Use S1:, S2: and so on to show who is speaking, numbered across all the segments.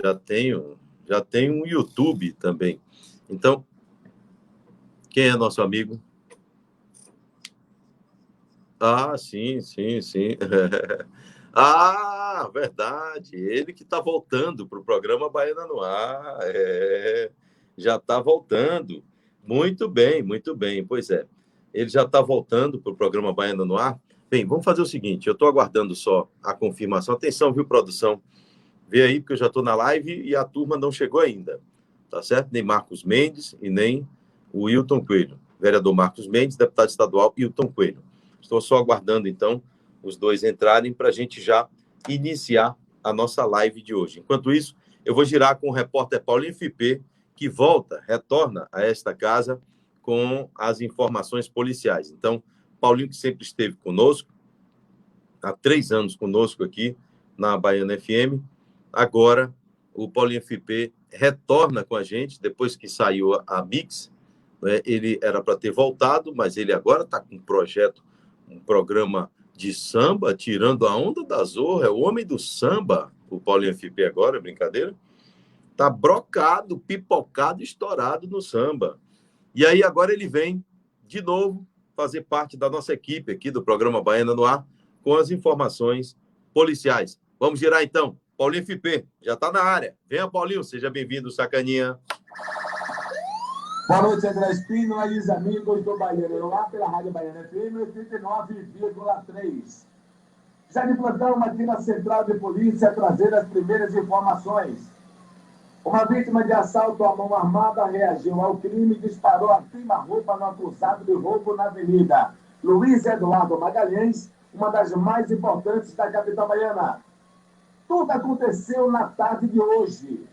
S1: Já tenho um YouTube também. Então, quem é nosso amigo? Ah, sim, sim, sim. Ah, verdade. Ele que está voltando para o programa Baiana no Ar. Já está voltando. Muito bem, muito bem. Pois é. Ele já está voltando para o programa Baiana no Ar. Bem, vamos fazer o seguinte: eu estou aguardando só a confirmação. Atenção, viu, produção? Vê aí, porque eu já estou na live e a turma não chegou ainda. Tá certo? Nem Marcos Mendes e nem o Wilton Coelho. Vereador Marcos Mendes, deputado estadual Wilton Coelho. Estou só aguardando, então, os dois entrarem para a gente já iniciar a nossa live de hoje. Enquanto isso, eu vou girar com o repórter Paulinho Fipê, que retorna a esta casa com as informações policiais. Então, Paulinho, que sempre esteve conosco, há 3 anos conosco aqui na Baiana FM, agora o Paulinho FP retorna com a gente, depois que saiu a Mix, né? Ele era para ter voltado, mas ele agora está com um projeto, um programa de samba, tirando a onda da zorra, é o homem do samba, o Paulinho FP agora, é brincadeira? Tá brocado, pipocado, estourado no samba. E aí agora ele vem de novo fazer parte da nossa equipe aqui do programa Baiana no Ar com as informações policiais. Vamos girar então. Paulinho FP, já está na área. Venha, Paulinho, seja bem-vindo, Sacaninha.
S2: Boa noite, André Espino, aí, amigos do Baiana no Ar, pela Rádio Baiana FM 89,3. Já de plantão aqui na Central de Polícia, trazer as primeiras informações. Uma vítima de assalto à mão armada reagiu ao crime e disparou a queima-roupa no acusado de roubo na Avenida Luiz Eduardo Magalhães, uma das mais importantes da capital baiana. Tudo aconteceu na tarde de hoje.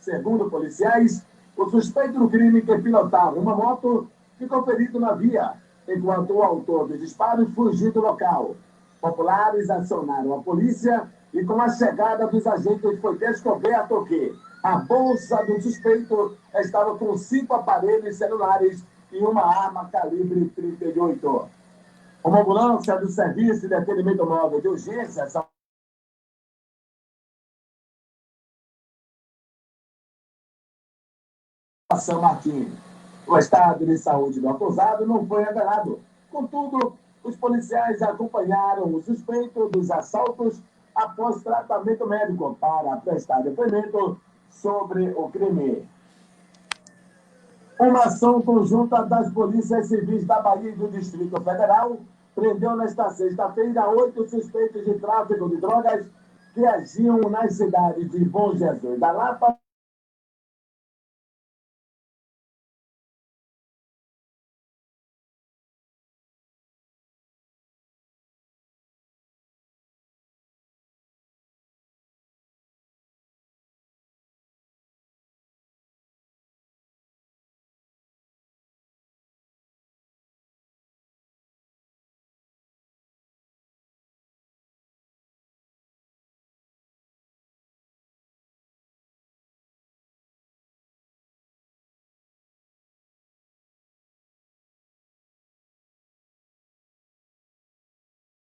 S2: Segundo policiais, o suspeito do crime, que pilotava uma moto, ficou ferido na via, enquanto o autor dos disparos fugiu do local. Populares acionaram a polícia e, com a chegada dos agentes, foi descoberto que a bolsa do suspeito estava com 5 aparelhos celulares e uma arma calibre 38. Uma ambulância do Serviço de Atendimento Móvel de Urgência São Martim. O estado de saúde do acusado não foi revelado. Contudo, os policiais acompanharam o suspeito dos assaltos após tratamento médico para prestar depoimento sobre o crime. Uma ação conjunta das polícias civis da Bahia e do Distrito Federal prendeu nesta sexta-feira 8 suspeitos de tráfico de drogas que agiam nas cidades de Bom Jesus da Lapa,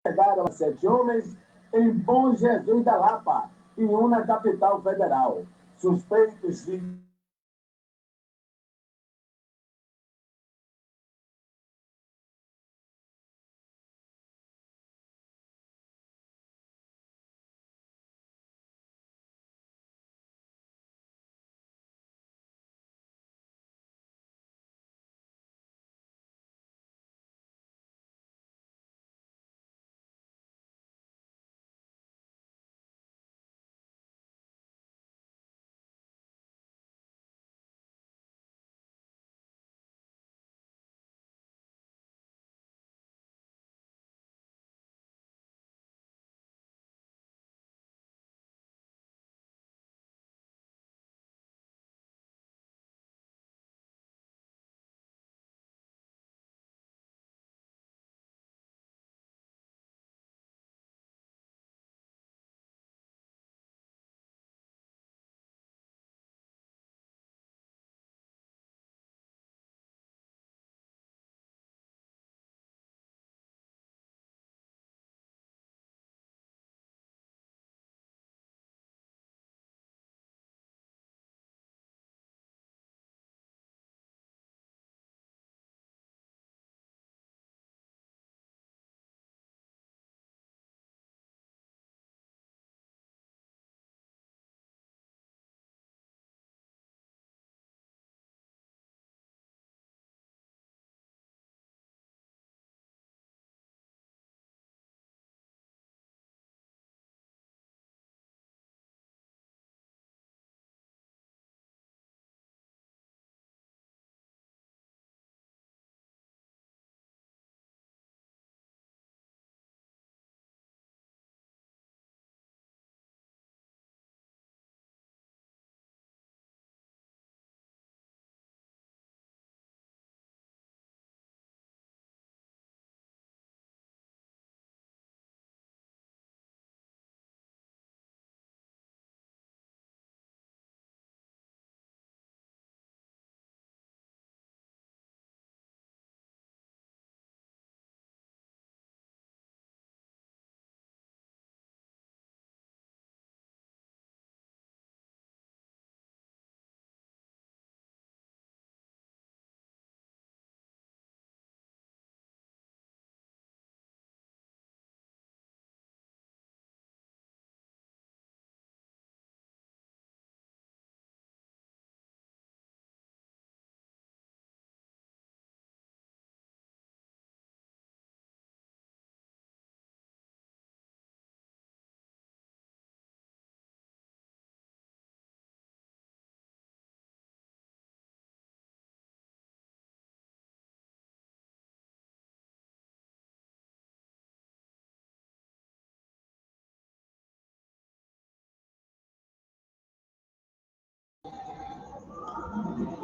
S2: chegaram a 7 homens em Bom Jesus da Lapa, em uma capital federal. Suspeitos de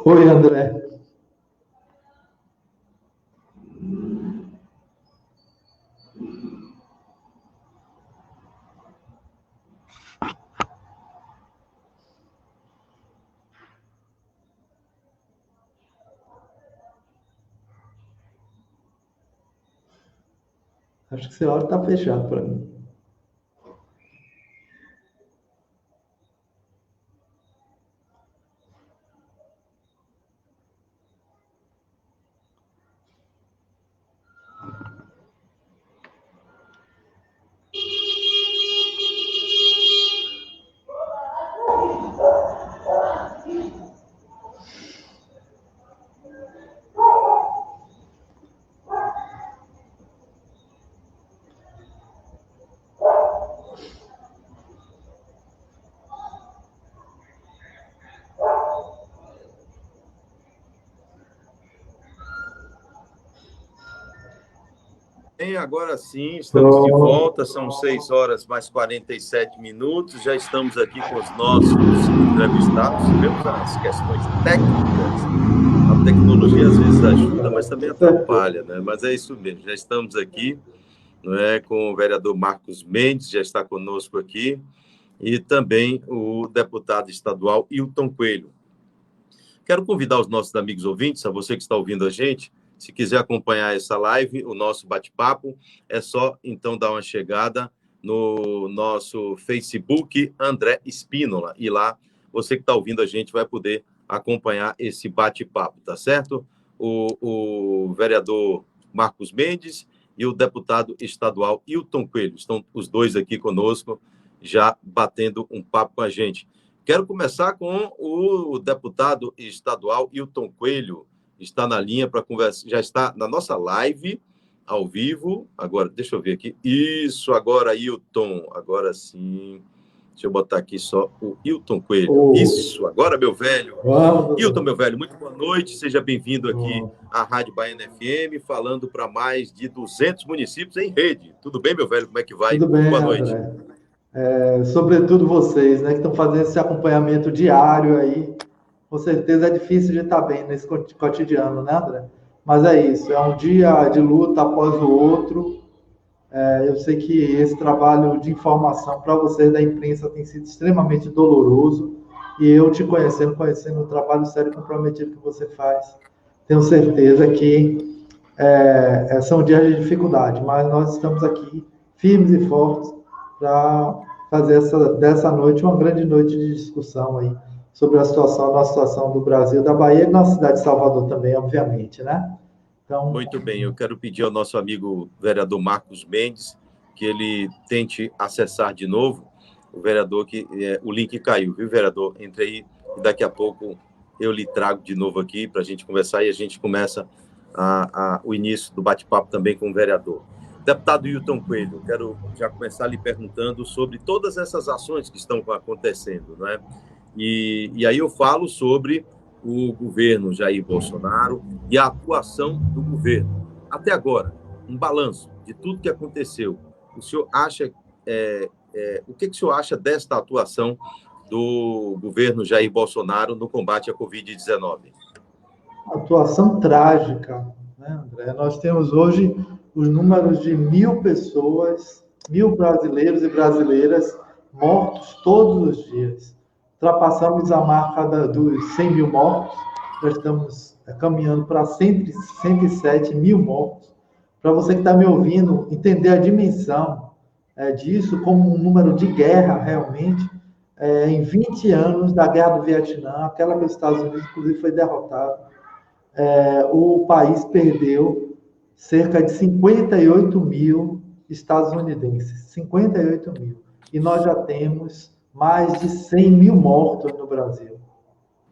S3: Oi, André. Acho que essa hora está fechado para mim.
S1: Agora sim, estamos de volta, são 6 horas mais 47 minutos, já estamos aqui com os nossos entrevistados, tivemos as questões técnicas, a tecnologia às vezes ajuda, mas também atrapalha, né? Mas é isso mesmo, já estamos aqui, não é, com o vereador Marcos Mendes, já está conosco aqui, e também o deputado estadual Hilton Coelho. Quero convidar os nossos amigos ouvintes, a você que está ouvindo a gente, se quiser acompanhar essa live, o nosso bate-papo, é só, então, dar uma chegada no nosso Facebook, André Espínola. E lá, você que está ouvindo a gente vai poder acompanhar esse bate-papo, tá certo? O vereador Marcos Mendes e o deputado estadual Hilton Coelho. Estão os dois aqui conosco, já batendo um papo com a gente. Quero começar com o deputado estadual Hilton Coelho, está na linha para conversar, já está na nossa live, ao vivo. Agora, deixa eu ver aqui. Isso, agora, Hilton. Agora sim. Deixa eu botar aqui só o Hilton Coelho. Isso, agora, meu velho. Hilton, meu velho, muito boa noite. Seja bem-vindo aqui à Rádio Baiana FM, falando para mais de 200 municípios em rede. Tudo bem, meu velho? Como é que vai?
S3: Tudo bem,
S1: boa noite.
S3: Sobretudo vocês, né, que estão fazendo esse acompanhamento diário aí. Com certeza é difícil de estar bem nesse cotidiano, né, André? Mas é isso, é um dia de luta após o outro. Eu sei que esse trabalho de informação para vocês da imprensa tem sido extremamente doloroso. E eu te conhecendo o trabalho sério e comprometido que você faz, tenho certeza que são dias de dificuldade, mas nós estamos aqui firmes e fortes para fazer dessa noite uma grande noite de discussão aí sobre a nossa situação do Brasil, da Bahia e nossa cidade de Salvador também, obviamente, né?
S1: Então... Muito bem, eu quero pedir ao nosso amigo vereador Marcos Mendes que ele tente acessar de novo o vereador, o link caiu, viu, vereador? Entre aí e daqui a pouco eu lhe trago de novo aqui para a gente conversar e a gente começa o início do bate-papo também com o vereador. Deputado Hilton Coelho, quero já começar lhe perguntando sobre todas essas ações que estão acontecendo, né? E aí eu falo sobre o governo Jair Bolsonaro e a atuação do governo. Até agora, um balanço de tudo que aconteceu. O senhor acha, o que o senhor acha desta atuação do governo Jair Bolsonaro no combate à Covid-19?
S3: Atuação trágica, né, André? Nós temos hoje os números de 1.000 pessoas, 1.000 brasileiros e brasileiras mortos todos os dias. Ultrapassamos a marca dos 100 mil mortos, já estamos caminhando para 107 mil mortos. Para você que está me ouvindo, entender a dimensão disso como um número de guerra, realmente, em 20 anos da Guerra do Vietnã, aquela que os Estados Unidos, inclusive, foi derrotado, o país perdeu cerca de 58 mil estadunidenses, 58 mil. E nós já temos mais de 100 mil mortos no Brasil,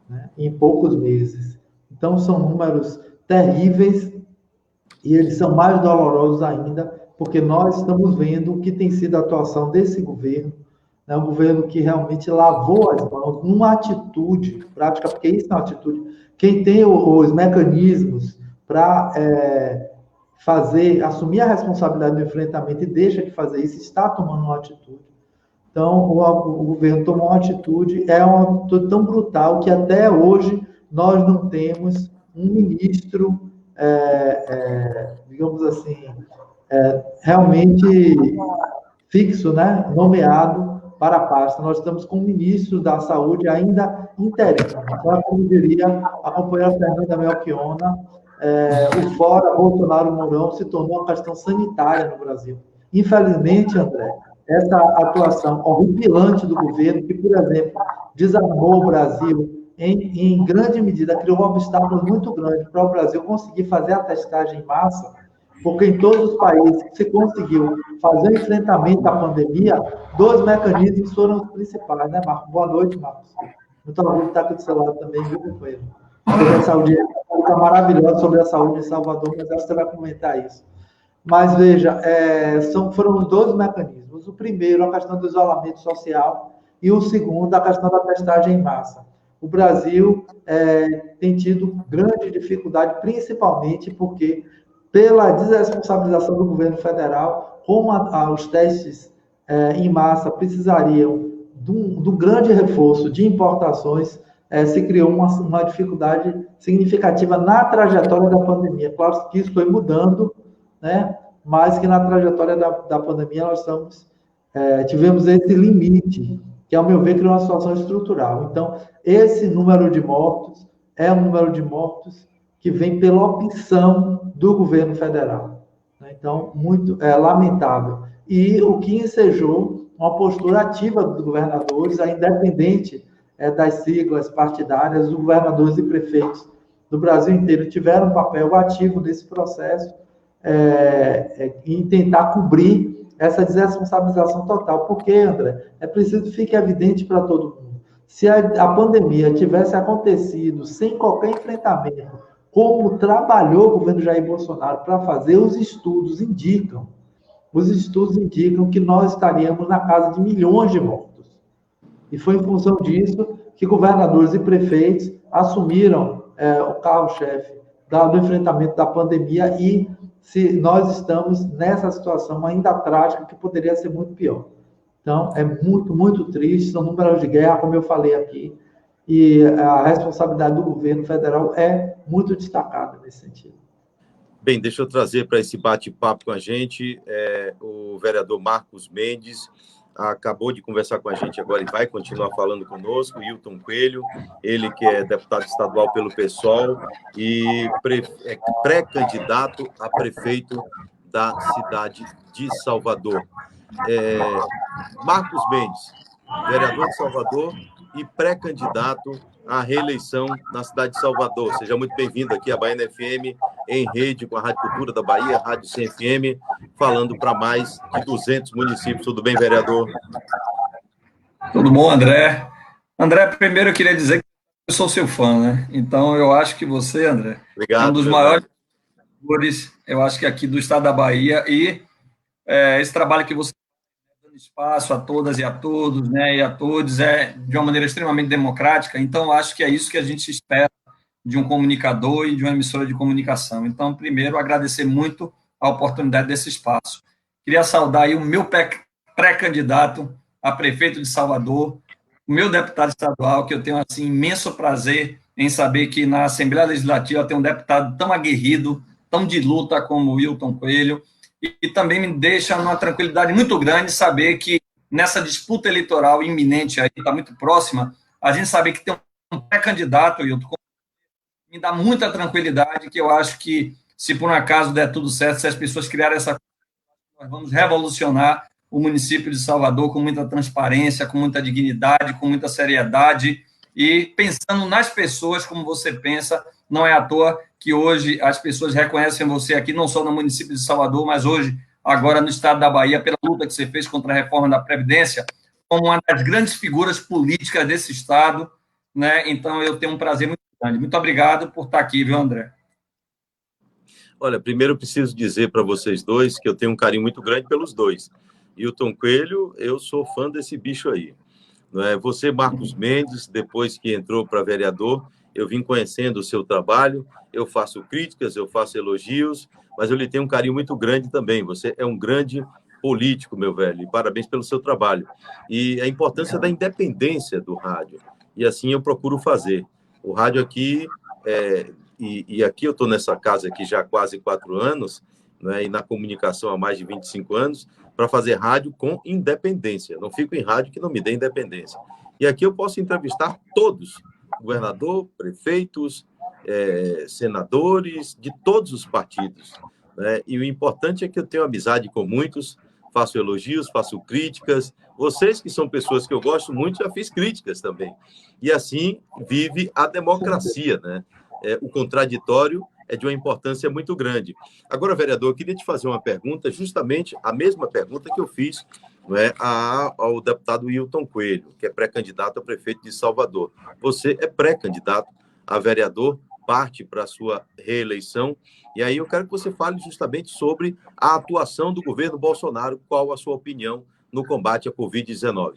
S3: né, em poucos meses. Então, são números terríveis e eles são mais dolorosos ainda, porque nós estamos vendo o que tem sido a atuação desse governo, né, um governo que realmente lavou as mãos numa atitude prática, porque isso é uma atitude. Quem tem os mecanismos para assumir a responsabilidade do enfrentamento e deixa de fazer isso, está tomando uma atitude. Então, o governo tomou uma atitude, uma atitude tão brutal que até hoje nós não temos um ministro, digamos assim, realmente fixo, né, nomeado para a pasta. Nós estamos com o ministro da Saúde ainda interino. Então, como diria a companheira Fernanda Melchiona, o fora Bolsonaro Mourão se tornou uma questão sanitária no Brasil. Infelizmente, André, essa atuação horripilante do governo, que, por exemplo, desarmou o Brasil em grande medida, criou um obstáculo muito grande para o Brasil conseguir fazer a testagem em massa, porque em todos os países que se conseguiu fazer o enfrentamento à pandemia, 2 mecanismos foram os principais, né, Marcos? Boa noite, Marcos. Muito orgulho de estar aqui do seu lado também, viu, companheiro? Sobre a saúde, está maravilhosa sobre a saúde em Salvador, mas acho que você vai comentar isso. Mas, veja, foram os 2 mecanismos. O primeiro, a questão do isolamento social, e o segundo, a questão da testagem em massa. O Brasil tem tido grande dificuldade, principalmente porque, pela desresponsabilização do governo federal, como os testes em massa precisariam de um grande reforço de importações, se criou uma dificuldade significativa na trajetória da pandemia. Claro que isso foi mudando, né? Mas que na trajetória da pandemia nós tivemos esse limite, que, ao meu ver, criou uma situação estrutural. Então, esse número de mortos é um número de mortos que vem pela opção do governo federal. Então, muito lamentável. E o que ensejou uma postura ativa dos governadores, independente das siglas partidárias, os governadores e prefeitos do Brasil inteiro tiveram um papel ativo nesse processo, em tentar cobrir essa desresponsabilização total. Porque, André, é preciso que fique evidente para todo mundo. Se a pandemia tivesse acontecido sem qualquer enfrentamento, como trabalhou o governo Jair Bolsonaro para fazer, os estudos indicam que nós estaríamos na casa de milhões de mortos. E foi em função disso que governadores e prefeitos assumiram o carro-chefe do enfrentamento da pandemia, e nós estamos nessa situação ainda trágica, que poderia ser muito pior. Então, é muito, muito triste, são números de guerra, como eu falei aqui, e a responsabilidade do governo federal é muito destacada nesse sentido.
S1: Bem, deixa eu trazer para esse bate-papo com a gente o vereador Marcos Mendes. Acabou de conversar com a gente agora e vai continuar falando conosco, Hilton Coelho, ele que é deputado estadual pelo PSOL e é pré-candidato a prefeito da cidade de Salvador. Marcos Mendes, vereador de Salvador e pré-candidato à reeleição na cidade de Salvador. Seja muito bem-vindo aqui à Baiana FM, em rede com a Rádio Cultura da Bahia, Rádio CFM, falando para mais de 200 municípios. Tudo bem, vereador?
S4: Tudo bom, André? André, primeiro eu queria dizer que eu sou seu fã, né? Então, eu acho que você, André,
S1: obrigado,
S4: é um dos maiores vereadores, eu acho que aqui do estado da Bahia, e esse trabalho que você está dando espaço a todas e a todos, né, e a todos, de uma maneira extremamente democrática. Então, eu acho que é isso que a gente espera de um comunicador e de uma emissora de comunicação. Então, primeiro, agradecer muito a oportunidade desse espaço. Queria saudar aí o meu pré-candidato a prefeito de Salvador, o meu deputado estadual, que eu tenho assim imenso prazer em saber que na Assembleia Legislativa tem um deputado tão aguerrido, tão de luta como o Hilton Coelho, e também me deixa uma tranquilidade muito grande saber que nessa disputa eleitoral iminente, aí está muito próxima, a gente sabe que tem um pré-candidato, Hilton, me dá muita tranquilidade, que eu acho que, se por um acaso der tudo certo, se as pessoas criarem essa coisa, nós vamos revolucionar o município de Salvador com muita transparência, com muita dignidade, com muita seriedade, e pensando nas pessoas como você pensa. Não é à toa que hoje as pessoas reconhecem você aqui, não só no município de Salvador, mas hoje, agora no estado da Bahia, pela luta que você fez contra a reforma da Previdência, como uma das grandes figuras políticas desse estado, né? Então, eu tenho um prazer muito grande. Muito obrigado por estar aqui, viu, André?
S1: Olha, primeiro eu preciso dizer para vocês dois que eu tenho um carinho muito grande pelos dois. Hilton Coelho, eu sou fã desse bicho aí. Você, Marcos Mendes, depois que entrou para vereador, eu vim conhecendo o seu trabalho, eu faço críticas, eu faço elogios, mas eu lhe tenho um carinho muito grande também. Você é um grande político, meu velho, e parabéns pelo seu trabalho. E a importância da independência do rádio, e assim eu procuro fazer. O rádio aqui, e aqui eu estou nessa casa aqui já há quase 4 anos, né, e na comunicação há mais de 25 anos, para fazer rádio com independência. Não fico em rádio que não me dê independência. E aqui eu posso entrevistar todos, governador, prefeitos, senadores, de todos os partidos, né? E o importante é que eu tenho amizade com muitos, faço elogios, faço críticas. Vocês que são pessoas que eu gosto muito, já fiz críticas também. E assim vive a democracia, né? O contraditório é de uma importância muito grande. Agora, vereador, eu queria te fazer uma pergunta, justamente a mesma pergunta que eu fiz, não é, ao deputado Wilton Coelho, que é pré-candidato a prefeito de Salvador. Você é pré-candidato a vereador, parte para a sua reeleição, e aí eu quero que você fale justamente sobre a atuação do governo Bolsonaro, qual a sua opinião no combate à Covid-19.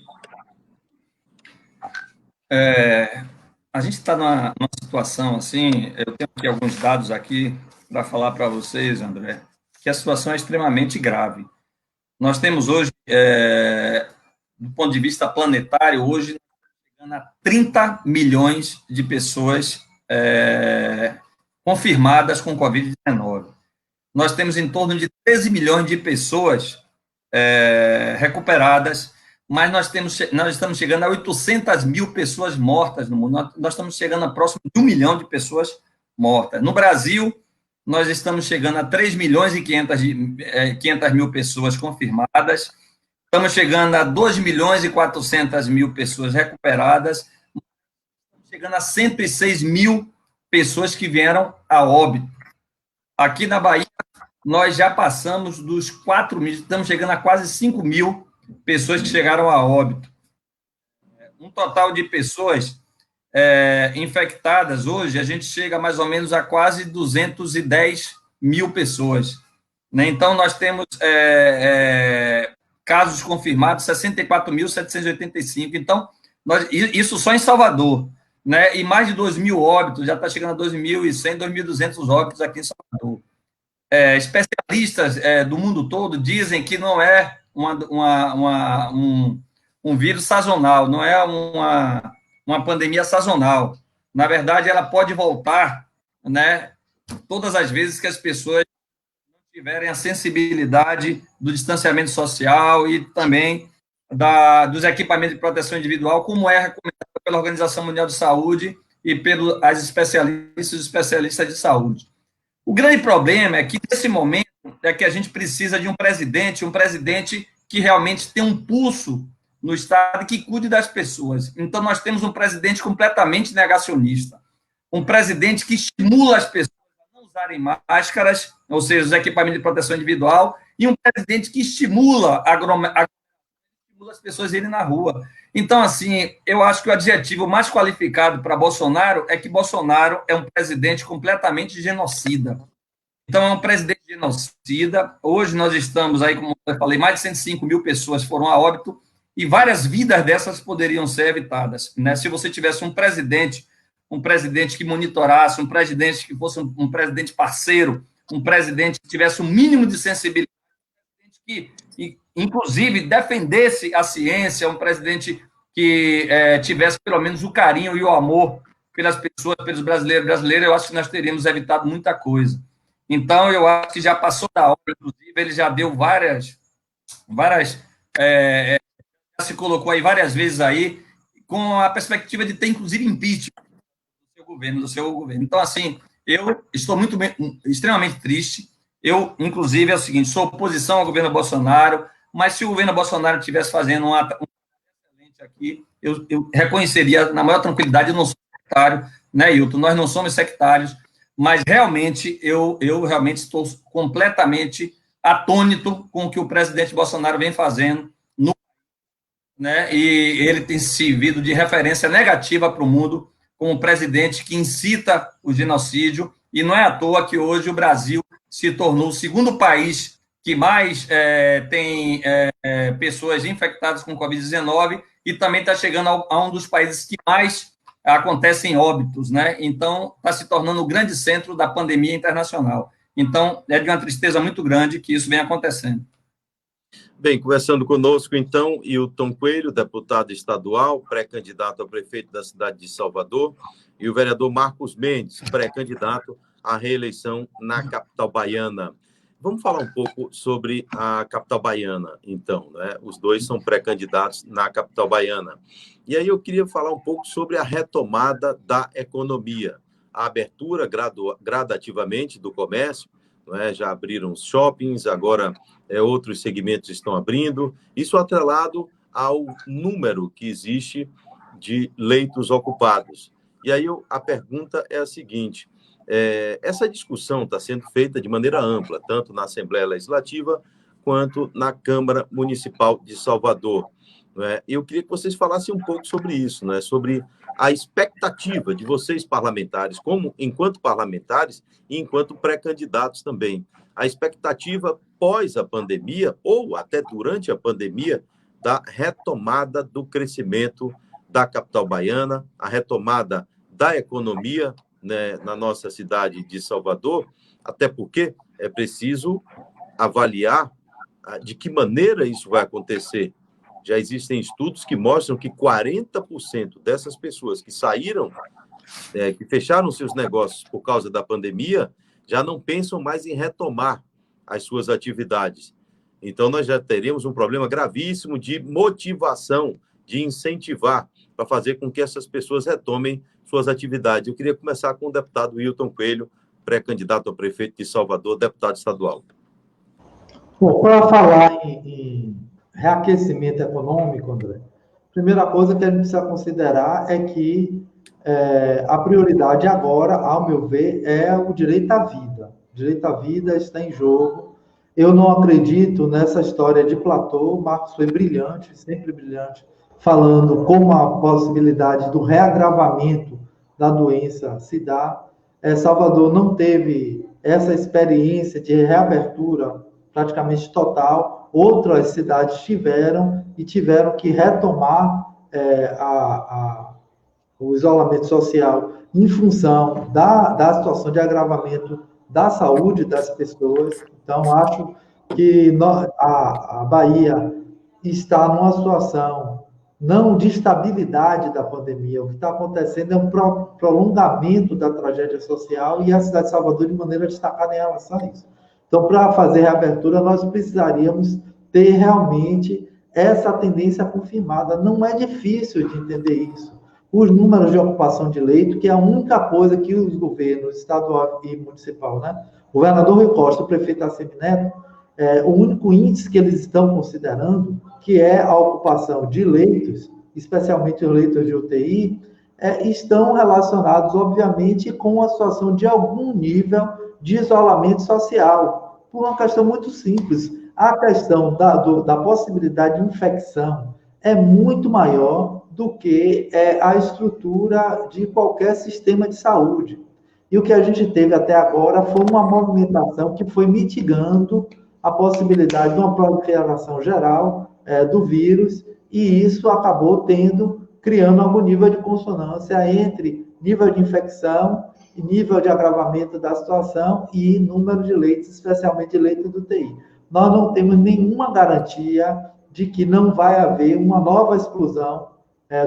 S4: A gente está numa situação assim, eu tenho aqui alguns dados aqui para falar para vocês, André, que a situação é extremamente grave. Nós temos hoje, do ponto de vista planetário, hoje chegando a 30 milhões de pessoas confirmadas com Covid-19. Nós temos em torno de 13 milhões de pessoas recuperadas, mas nós estamos chegando a 800 mil pessoas mortas no mundo. Nós estamos chegando a próximo de 1 milhão de pessoas mortas. No Brasil, nós estamos chegando a 3 milhões e 500 mil pessoas confirmadas. Estamos chegando a 2 milhões e 400 mil pessoas recuperadas. Estamos chegando a 106 mil pessoas que vieram a óbito. Aqui na Bahia, nós já passamos dos 4 mil, estamos chegando a quase 5 mil pessoas que chegaram a óbito. Um total de pessoas infectadas hoje, a gente chega mais ou menos a quase 210 mil pessoas. Né? Então, nós temos casos confirmados, 64.785. Então, isso só em Salvador. Né? E mais de 2 mil óbitos, já está chegando a 2.100, 2.200 óbitos aqui em Salvador. Especialistas do mundo todo dizem que não é um vírus sazonal, não é uma pandemia sazonal. Na verdade, ela pode voltar, né, todas as vezes que as pessoas não tiverem a sensibilidade do distanciamento social e também dos equipamentos de proteção individual, como é recomendado pela Organização Mundial de Saúde e pelos especialistas de saúde. O grande problema é que, nesse momento, que a gente precisa de um presidente que realmente tem um pulso no Estado e que cuide das pessoas. Então, nós temos um presidente completamente negacionista, um presidente que estimula as pessoas a não usarem máscaras, ou seja, os equipamentos de proteção individual, e um presidente que estimula as pessoas a irem na rua. Então, assim, eu acho que o adjetivo mais qualificado para Bolsonaro é que Bolsonaro é um presidente completamente genocida. Então, é um presidente genocida. Hoje nós estamos aí, como eu falei, mais de 105 mil pessoas foram a óbito e várias vidas dessas poderiam ser evitadas. Né? Se você tivesse um presidente que monitorasse, um presidente que fosse um presidente parceiro, um presidente que tivesse um mínimo de sensibilidade, que, inclusive, defendesse a ciência, um presidente que tivesse pelo menos o carinho e o amor pelas pessoas, pelos brasileiros e brasileiras, eu acho que nós teríamos evitado muita coisa. Então, eu acho que já passou da hora, inclusive, ele já deu já se colocou aí várias vezes aí, com a perspectiva de ter, inclusive, impeachment do seu governo. Então, assim, eu estou extremamente triste. Eu, inclusive, é o seguinte, sou oposição ao governo Bolsonaro, mas se o governo Bolsonaro estivesse fazendo um excelente aqui, eu reconheceria na maior tranquilidade. Eu não sou sectário, né, Hilton? Nós não somos sectários, mas realmente eu realmente estou completamente atônito com o que o presidente Bolsonaro vem fazendo, né? E ele tem servido de referência negativa para o mundo como um presidente que incita o genocídio, e não é à toa que hoje o Brasil se tornou o segundo país que mais tem pessoas infectadas com Covid-19 e também está chegando a um dos países que mais acontecem óbitos, né? Então, está se tornando o grande centro da pandemia internacional. Então, é de uma tristeza muito grande que isso venha acontecendo.
S1: Bem, conversando conosco, então, Hilton Coelho, deputado estadual, pré-candidato a prefeito da cidade de Salvador, e o vereador Marcos Mendes, pré-candidato à reeleição na capital baiana. Vamos falar um pouco sobre a capital baiana, então, né? Os dois são pré-candidatos na capital baiana. E aí eu queria falar um pouco sobre a retomada da economia, a abertura gradativamente do comércio, não é? Já abriram os shoppings, agora outros segmentos estão abrindo, isso atrelado ao número que existe de leitos ocupados. E aí a pergunta é a seguinte, essa discussão está sendo feita de maneira ampla, tanto na Assembleia Legislativa quanto na Câmara Municipal de Salvador. Não é? Eu queria que vocês falassem um pouco sobre isso, não é? Sobre a expectativa de vocês parlamentares, como enquanto parlamentares e enquanto pré-candidatos também. A expectativa pós a pandemia, ou até durante a pandemia, da retomada do crescimento da capital baiana, a retomada da economia, né, na nossa cidade de Salvador, até porque é preciso avaliar de que maneira isso vai acontecer. Já existem estudos que mostram que 40% dessas pessoas que saíram, que fecharam seus negócios por causa da pandemia, já não pensam mais em retomar as suas atividades. Então, nós já teremos um problema gravíssimo de motivação, de incentivar, para fazer com que essas pessoas retomem suas atividades. Eu queria começar com o deputado Hilton Coelho, pré-candidato a prefeito de Salvador, deputado estadual.
S3: Bom, para falar em reaquecimento econômico, André, a primeira coisa que a gente precisa considerar é que a prioridade agora, ao meu ver, é o direito à vida. O direito à vida está em jogo. Eu não acredito nessa história de platô. O Marcos foi brilhante, sempre brilhante, falando como a possibilidade do reagravamento da doença se dá. Salvador não teve essa experiência de reabertura praticamente total. Outras cidades tiveram e tiveram que retomar o isolamento social em função da situação de agravamento da saúde das pessoas. Então, acho que a Bahia está numa situação não de estabilidade da pandemia. O que está acontecendo é um prolongamento da tragédia social e a cidade de Salvador de maneira destacada em relação a isso. Então, para fazer a reabertura, nós precisaríamos ter realmente essa tendência confirmada. Não é difícil de entender isso. Os números de ocupação de leito, que é a única coisa que os governos estadual e municipal, né? O governador Rui Costa, o prefeito Assemineto, o único índice que eles estão considerando, que é a ocupação de leitos, especialmente os leitos de UTI, estão relacionados, obviamente, com a situação de algum nível de isolamento social, por uma questão muito simples. A questão da possibilidade de infecção é muito maior do que a estrutura de qualquer sistema de saúde. E o que a gente teve até agora foi uma movimentação que foi mitigando a possibilidade de uma proliferação geral do vírus, e isso acabou criando algum nível de consonância entre nível de infecção e nível de agravamento da situação e número de leitos, especialmente leitos do UTI. Nós não temos nenhuma garantia de que não vai haver uma nova explosão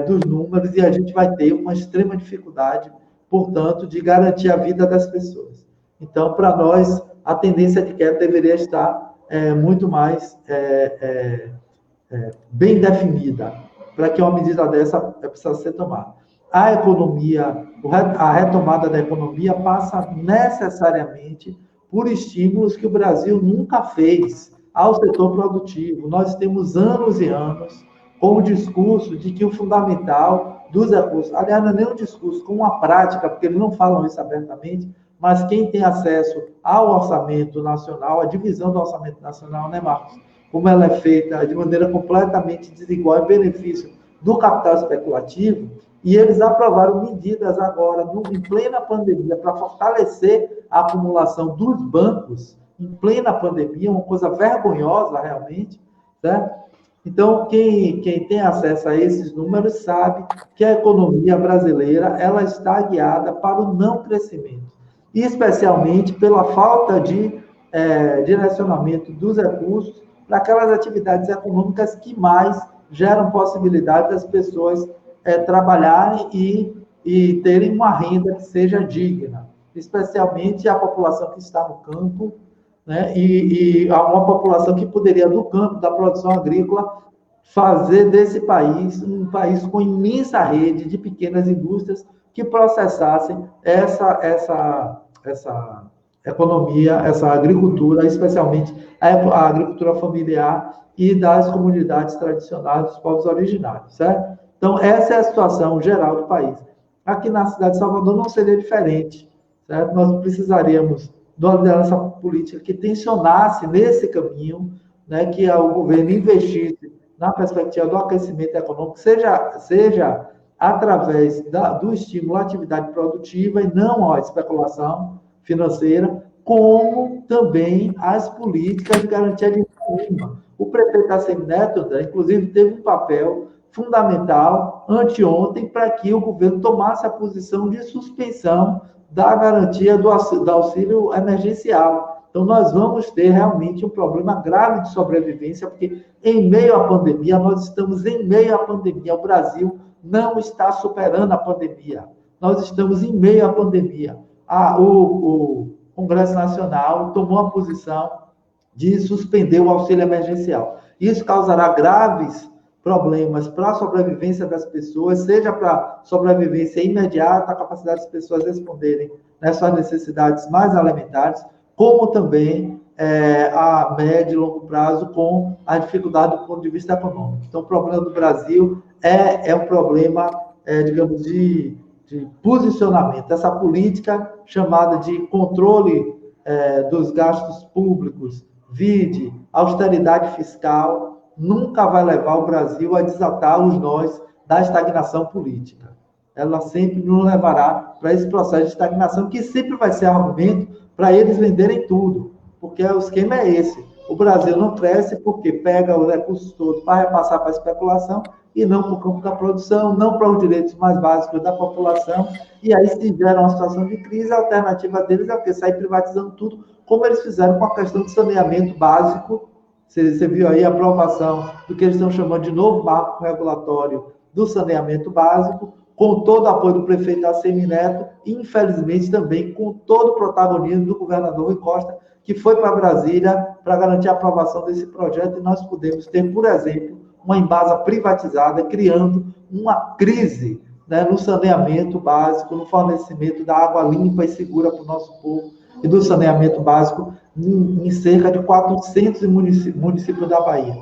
S3: dos números, e a gente vai ter uma extrema dificuldade, portanto, de garantir a vida das pessoas. Então, para nós, a tendência de queda deveria estar muito mais bem definida, para que uma medida dessa precisa ser tomada. A economia, a retomada da economia passa necessariamente por estímulos que o Brasil nunca fez ao setor produtivo. Nós temos anos e anos com o discurso de que o fundamental dos recursos, aliás, não é nem um discurso, com uma prática, porque eles não falam isso abertamente, mas quem tem acesso ao orçamento nacional, a divisão do orçamento nacional, né, Marcos? Como ela é feita de maneira completamente desigual em benefício do capital especulativo, e eles aprovaram medidas agora, em plena pandemia, para fortalecer a acumulação dos bancos, em plena pandemia, uma coisa vergonhosa realmente, certo? Então, quem tem acesso a esses números sabe que a economia brasileira ela está guiada para o não crescimento, e especialmente pela falta de direcionamento dos recursos para aquelas atividades econômicas que mais geram possibilidade das pessoas trabalharem e terem uma renda que seja digna, especialmente a população que está no campo, né? E uma população que poderia, do campo, da produção agrícola, fazer desse país um país com imensa rede de pequenas indústrias que processassem essa economia, essa agricultura, especialmente a agricultura familiar e das comunidades tradicionais dos povos originários, certo? Então, essa é a situação geral do país. Aqui na cidade de Salvador não seria diferente, certo? Nós precisaríamos de uma liderança política que tensionasse nesse caminho, né, que o governo investisse na perspectiva do aquecimento econômico, seja através do estímulo à atividade produtiva e não à especulação financeira, como também as políticas de garantia de renda. O prefeito Assemineto, inclusive, teve um papel fundamental anteontem para que o governo tomasse a posição de suspensão da garantia do auxílio emergencial. Então, nós vamos ter realmente um problema grave de sobrevivência, porque em meio à pandemia, nós estamos em meio à pandemia. O Brasil não está superando a pandemia. Nós estamos em meio à pandemia. O Congresso Nacional tomou a posição de suspender o auxílio emergencial. Isso causará graves problemas para a sobrevivência das pessoas, seja para sobrevivência imediata, a capacidade das pessoas responderem nas suas necessidades mais elementares, como também a médio e longo prazo com a dificuldade do ponto de vista econômico. Então, o problema do Brasil é um problema, digamos, de posicionamento. Essa política chamada de controle dos gastos públicos, vide austeridade fiscal, nunca vai levar o Brasil a desatar os nós da estagnação política. Ela sempre nos levará para esse processo de estagnação, que sempre vai ser argumento para eles venderem tudo, porque o esquema é esse. O Brasil não cresce porque pega os recursos todos para repassar para a especulação e não para o campo da produção, não para os direitos mais básicos da população, e aí se gera uma situação de crise, a alternativa deles é o quê? Sair privatizando tudo, como eles fizeram com a questão de saneamento básico. Você viu aí a aprovação do que eles estão chamando de novo marco regulatório do saneamento básico, com todo o apoio do prefeito Assemineto e, infelizmente, também com todo o protagonismo do governador Rui Costa, que foi para Brasília para garantir a aprovação desse projeto, e nós podemos ter, por exemplo, uma Embasa privatizada, criando uma crise, né, no saneamento básico, no fornecimento da água limpa e segura para o nosso povo, e do saneamento básico em cerca de 400 municípios da Bahia.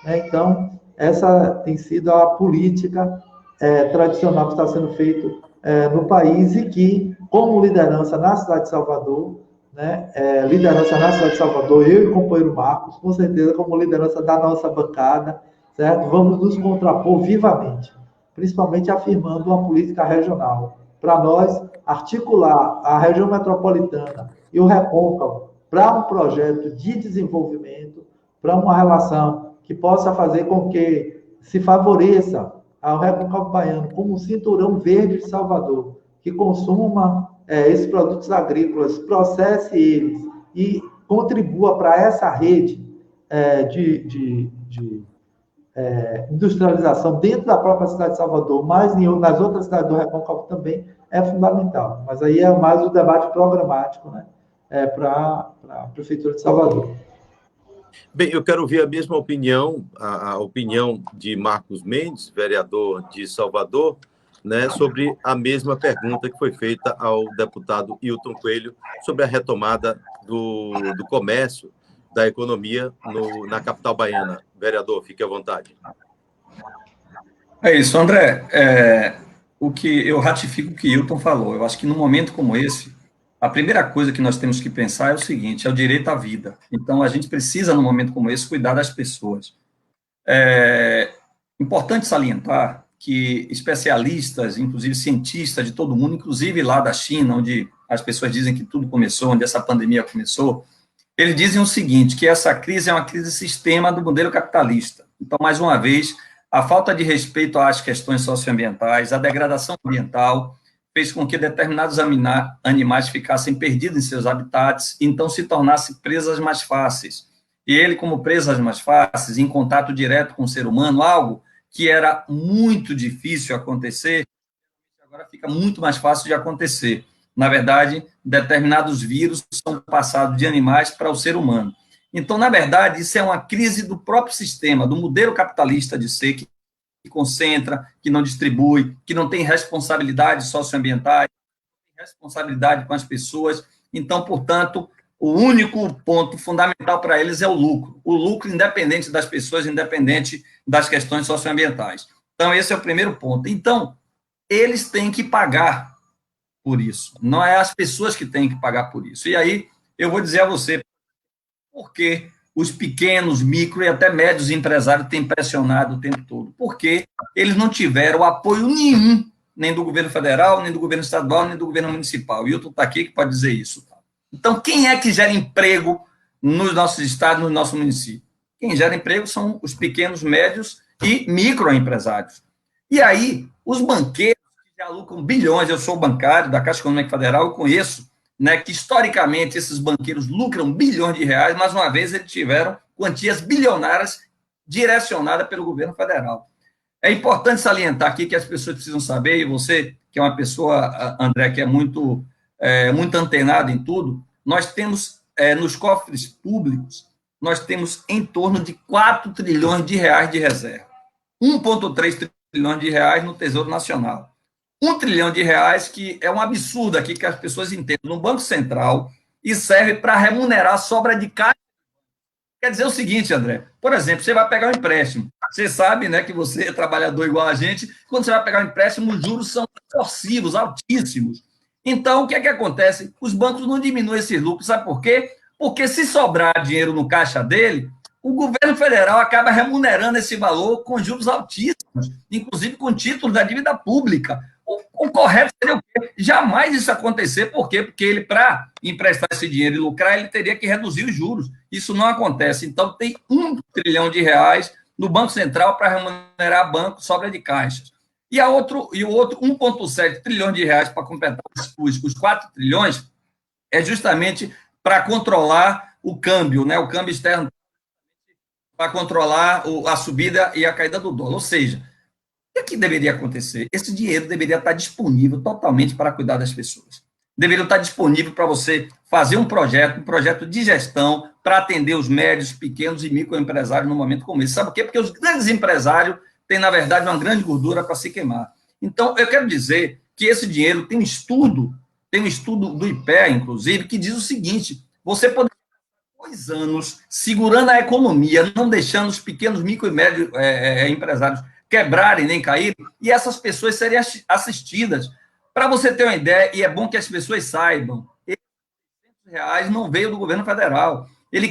S3: Então, essa tem sido a política tradicional que está sendo feito no país, e que, como liderança na cidade de Salvador, né, liderança na cidade de Salvador, eu e o companheiro Marcos, com certeza, como liderança da nossa bancada, certo? Vamos nos contrapor vivamente, principalmente afirmando uma política regional. Para nós, articular a região metropolitana e o Recôncavo para um projeto de desenvolvimento, para uma relação que possa fazer com que se favoreça ao Recôncavo baiano como um cinturão verde de Salvador, que consuma esses produtos agrícolas, processe eles e contribua para essa rede de industrialização dentro da própria cidade de Salvador, mas nas outras cidades do Recôncavo também é fundamental. Mas aí é mais o debate programático, né, para a Prefeitura de Salvador.
S1: Bem, eu quero ouvir a mesma opinião, a opinião de Marcos Mendes, vereador de Salvador, né, sobre a mesma pergunta que foi feita ao deputado Hilton Coelho sobre a retomada do comércio, da economia na capital baiana. Vereador, fique à vontade.
S4: É isso, André. O que eu ratifico o que Hilton falou. Eu acho que num momento como esse, a primeira coisa que nós temos que pensar é o seguinte: é o direito à vida. Então, a gente precisa, num momento como esse, cuidar das pessoas. É importante salientar que especialistas, inclusive cientistas de todo mundo, inclusive lá da China, onde as pessoas dizem que tudo começou, onde essa pandemia começou, eles dizem o seguinte, que essa crise é uma crise sistema do modelo capitalista. Então, mais uma vez, a falta de respeito às questões socioambientais, a degradação ambiental, fez com que determinados animais ficassem perdidos em seus habitats, então se tornassem presas mais fáceis. e ele, como presas mais fáceis, em contato direto com o ser humano, algo que era muito difícil acontecer, agora fica muito mais fácil de acontecer. Na verdade, determinados vírus são passados de animais para o ser humano. Então, na verdade, isso é uma crise do próprio sistema, do modelo capitalista de ser, que concentra, que não distribui, que não tem responsabilidades socioambientais, responsabilidade com as pessoas. Então, portanto, o único ponto fundamental para eles é o lucro independente das pessoas, independente das questões socioambientais. Então, esse é o primeiro ponto. Então, eles têm que pagar por isso, não é as pessoas que têm que pagar por isso. E aí, eu vou dizer a você por que os pequenos, micro e até médios empresários têm pressionado o tempo todo. Porque eles não tiveram apoio nenhum, nem do governo federal, nem do governo estadual, nem do governo municipal. E outro está aqui que pode dizer isso. Então, quem é que gera emprego nos nossos estados, no nosso município? Quem gera emprego são os pequenos, médios e microempresários. E aí, os banqueiros que já lucram bilhões, eu sou bancário da Caixa Econômica Federal, eu conheço, né, que historicamente esses banqueiros lucram bilhões de reais, mas uma vez eles tiveram quantias bilionárias direcionadas pelo governo federal. É importante salientar aqui que as pessoas precisam saber, e você, que é uma pessoa, André, que é muito antenado em tudo, nós temos, nos cofres públicos, nós temos em torno de 4 trilhões de reais de reserva. 1,3 trilhões de reais no Tesouro Nacional. 1 trilhão de reais, que é um absurdo aqui que as pessoas entendem, no Banco Central, e serve para remunerar a sobra de caixa. Quer dizer o seguinte, André, por exemplo, você vai pegar um empréstimo, você sabe, né, que você é trabalhador igual a gente, quando você vai pegar um empréstimo, os juros são extorsivos, altíssimos. Então, o que é que acontece? Os bancos não diminuem esses lucros, sabe por quê? Porque se sobrar dinheiro no caixa dele, o governo federal acaba remunerando esse valor com juros altíssimos, inclusive com títulos da dívida pública. O correto seria o quê? Jamais isso acontecer. Por quê? Porque ele, para emprestar esse dinheiro e lucrar, ele teria que reduzir os juros. Isso não acontece. Então, tem 1 trilhão de reais no Banco Central para remunerar banco, sobra de caixas. E o outro 1,7 trilhão de reais para completar os 4 trilhões é justamente para controlar o câmbio, né? O câmbio externo, para controlar a subida e a caída do dólar. Ou seja, o que deveria acontecer? Esse dinheiro deveria estar disponível totalmente para cuidar das pessoas. Deveria estar disponível para você fazer um projeto de gestão para atender os médios, pequenos e microempresários num momento como esse. Sabe por quê? Porque os grandes empresários têm, na verdade, uma grande gordura para se queimar. Então, eu quero dizer que esse dinheiro tem um estudo do IPEA, inclusive, que diz o seguinte: você poderia 2 anos segurando a economia, não deixando os pequenos, micro e médios empresários quebrarem nem caírem, e essas pessoas serem assistidas. Para você ter uma ideia, e é bom que as pessoas saibam, esses R$200 não veio do governo federal. Ele